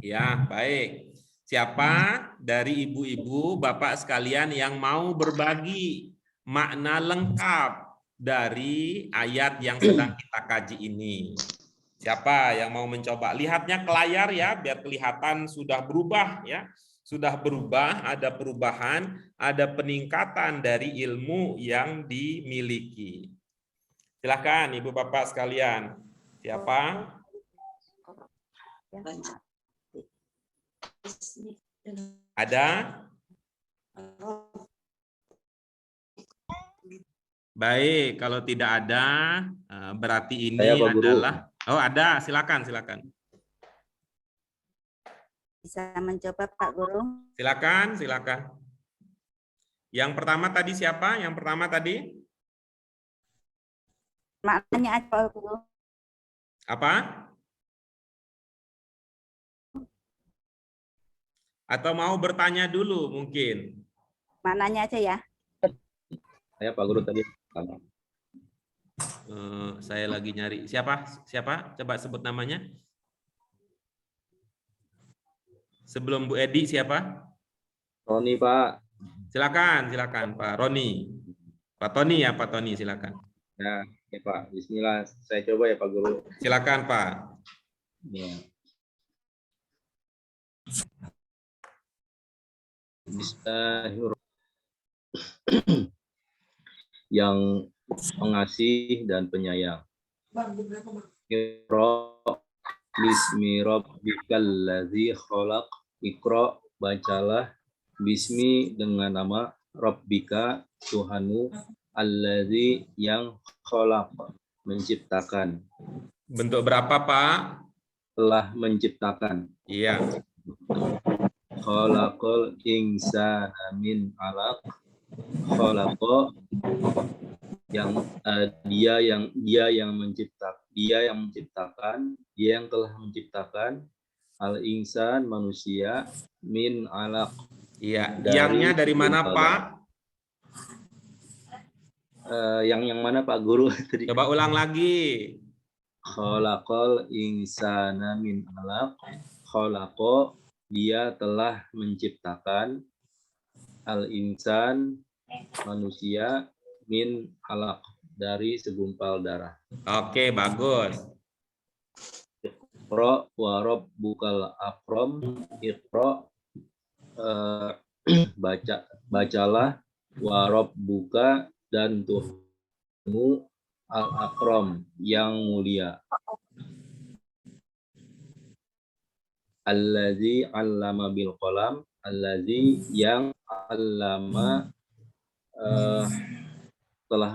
Ya, baik. Siapa dari ibu-ibu, bapak sekalian yang mau berbagi makna lengkap dari ayat yang sedang kita kaji ini? Siapa yang mau mencoba? Lihatnya ke layar ya, biar kelihatan sudah berubah ya. Sudah berubah, ada perubahan, ada peningkatan dari ilmu yang dimiliki. Silakan ibu bapak sekalian. Siapa? Ada? Baik, kalau tidak ada berarti ini adalah ada, silakan. Bisa mencoba Pak Guru. Silakan. Yang pertama tadi siapa? Yang pertama tadi? Maknanya aja Pak Guru. Apa? Atau mau bertanya dulu mungkin? Maknanya aja ya. Saya Pak Guru tadi. Saya lagi nyari. Siapa? Coba sebut namanya. Sebelum Bu Edi siapa? Roni, Pak. Silakan Pak Roni. Pak Tony ya, Pak Tony silakan. Ya, Pak. Bismillah. Saya coba ya Pak Guru. Silakan Pak. Ya. Bismillahirrahmanirrahim. Yang pengasih dan penyayang. Iqra bismi rabbikal ladzi khalaq. Iqra, bacalah, bismi dengan nama, rabbika Tuhanmu, alladzi yang khalaq, menciptakan. Bentuk berapa Pak? Telah menciptakan. Iya. Khalaqal insana min 'alaq. Khalaqa, yang dia yang menciptakan, dia yang telah menciptakan, al insan manusia, min 'alaq. Iya, yangnya dari mana Pak? Yang mana Pak Guru tadi? Coba ulang lagi. Khalaqal insana min 'alaq. Khalaqa, dia telah menciptakan, al insan manusia, min 'alaq, dari segumpal darah. Oke, bagus. Iqra wa rabbukal akram. Iqra, bacalah, wa rabbuka, dan Tuhanmu, al akram, yang mulia. Allazi 'allama bil qalam. Allazi, yang 'allama, telah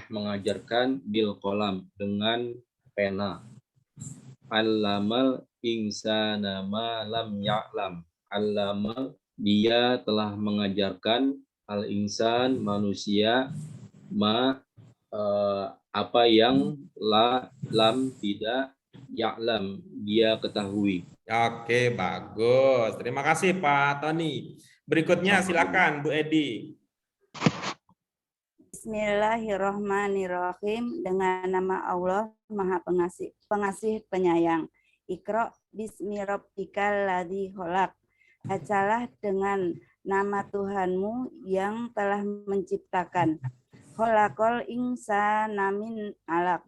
mengajarkan, bil qalam, dengan pena. 'Allamal insana ma lam ya'lam. 'Allama, dia telah mengajarkan, al insan manusia, ma apa yang lam tidak, ya'lam dia ketahui. Oke, bagus. Terima kasih Pak Tony. Berikutnya silakan Bu Edi. Bismillahirrahmanirrahim. Dengan nama Allah Maha Pengasih Penyayang. Iqra bismi rabbikal ladzi khalaq. Bacalah dengan nama Tuhanmu yang telah menciptakan. Khalaqal insana min 'alaq.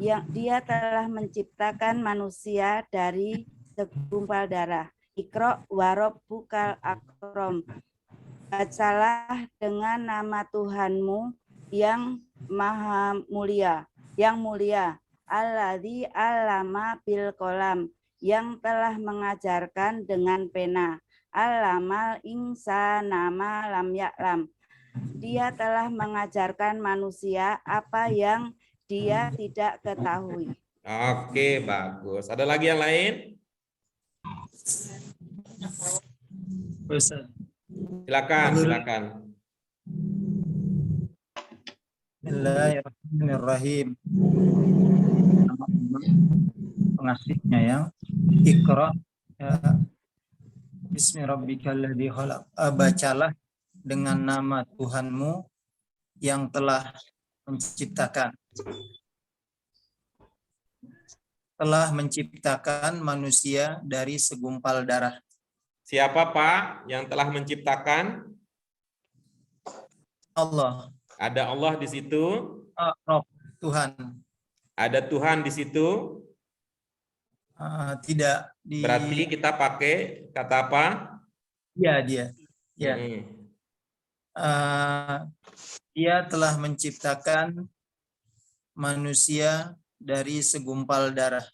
Yang dia telah menciptakan manusia dari segumpal darah. Iqra wa rabbukal akram. Bacalah dengan nama Tuhanmu yang maha mulia, yang mulia, alladzi allama bil qalam, yang telah mengajarkan dengan pena, allamal insana ma lam ya'lam, dia telah mengajarkan manusia apa yang dia tidak ketahui. Oke, bagus. Ada lagi yang lain? Ustaz. Silakan, silakan. Bismillahirrahmanirrahim. Nama Allah, pengasihnya yang Iqra ya, Bismi rabbikal ladzi khalaq. Bacalah dengan nama Tuhanmu yang telah menciptakan. Telah menciptakan manusia dari segumpal darah. Siapa Pak yang telah menciptakan? Allah. Ada Allah di situ. Rob, Tuhan. Ada Tuhan di situ. Tidak. Berarti kita pakai kata apa? Iya, dia. Ya. Dia telah menciptakan manusia dari segumpal darah.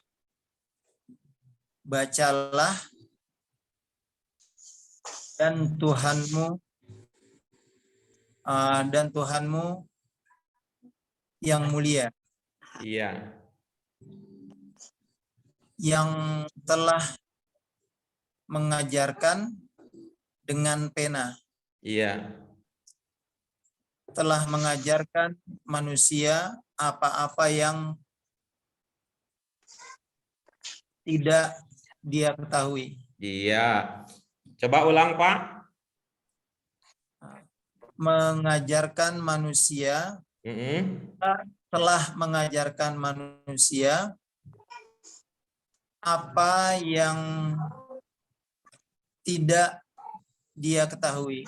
Bacalah dan Tuhanmu yang mulia. Iya. Yang telah mengajarkan dengan pena. Iya. Telah mengajarkan manusia apa-apa yang tidak dia ketahui. Iya. Coba ulang, Pak. Mengajarkan manusia, telah mengajarkan manusia apa yang tidak dia ketahui.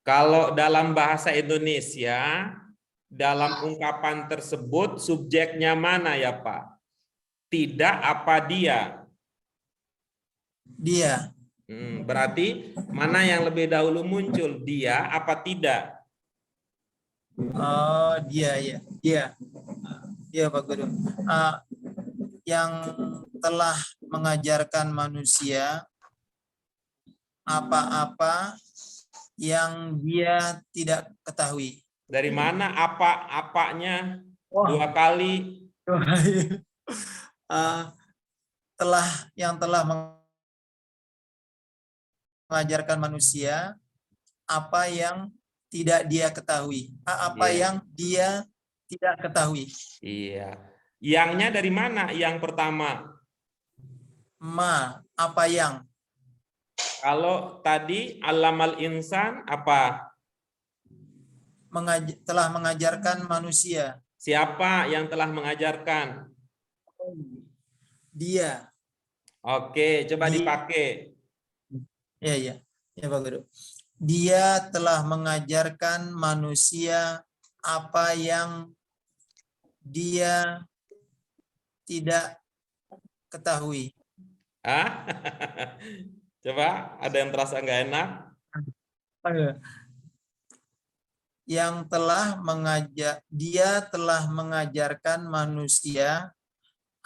Kalau dalam bahasa Indonesia, dalam ungkapan tersebut subjeknya mana ya Pak? Tidak apa dia? Dia. Berarti mana yang lebih dahulu muncul? Dia apa tidak? Oh, dia ya. Dia Pak Guru. Yang telah mengajarkan manusia apa-apa yang dia tidak ketahui. Dari mana apa-apanya? Dua kali. Telah mengajarkan manusia apa yang tidak dia ketahui. Yang dia tidak ketahui. Iya. Yangnya dari mana? Yang pertama. Apa yang? Kalau tadi alamal insan apa? Telah mengajarkan manusia. Siapa yang telah mengajarkan? Dia. Oke, coba dipakai. Ya Pak Guru. Dia telah mengajarkan manusia apa yang dia tidak ketahui. Coba, ada yang terasa nggak enak? Dia telah mengajarkan manusia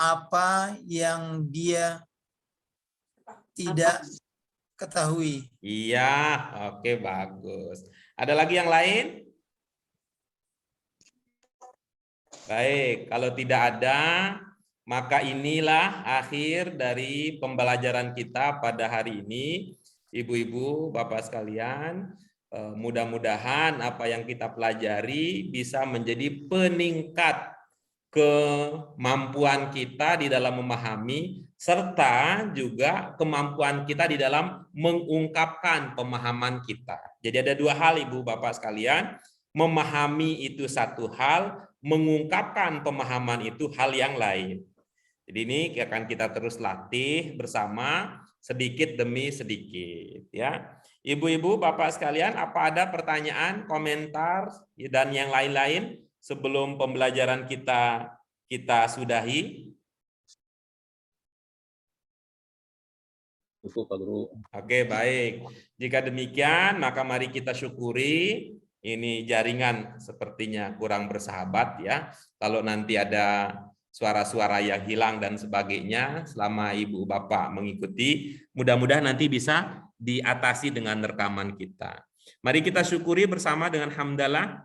apa yang dia tidak ketahui. Iya, oke, bagus. Ada lagi yang lain? Baik, kalau tidak ada, maka inilah akhir dari pembelajaran kita pada hari ini. Ibu-ibu, bapak sekalian, mudah-mudahan apa yang kita pelajari bisa menjadi peningkat kemampuan kita di dalam memahami, serta juga kemampuan kita di dalam mengungkapkan pemahaman kita. Jadi ada dua hal Ibu Bapak sekalian, memahami itu satu hal, mengungkapkan pemahaman itu hal yang lain. Jadi ini akan kita terus latih bersama sedikit demi sedikit ya. Ibu-ibu, Bapak sekalian, apa ada pertanyaan, komentar dan yang lain-lain sebelum pembelajaran kita sudahi? Cukup, Pak Guru. Oke, baik. Jika demikian, maka mari kita syukuri Ini jaringan sepertinya kurang bersahabat ya. Kalau nanti ada suara-suara yang hilang dan sebagainya selama Ibu Bapak mengikuti, mudah-mudahan nanti bisa diatasi dengan rekaman kita. Mari kita syukuri bersama dengan hamdalah.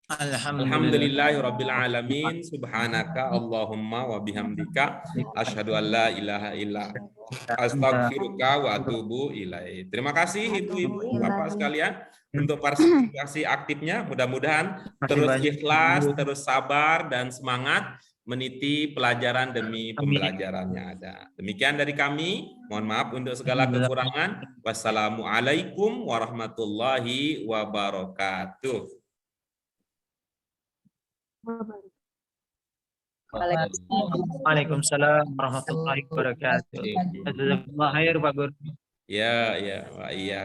Alhamdulillahirabbil alamin, subhanaka Allahumma wa bihamdika asyhadu an la ilaha illa astaghfiruka wa atubu ilaih. Terima kasih Ibu-ibu, Bapak sekalian untuk partisipasi aktifnya. Mudah-mudahan terus ikhlas, terus sabar dan semangat meniti pelajaran demi pembelajarannya ada. Demikian dari kami. Mohon maaf untuk segala kekurangan. Wassalamualaikum warahmatullahi wabarakatuh. Waalaikumsalam warahmatullahi wabarakatuh. Jazakallahu khair Pak Guru. Ya, Pak. Iya.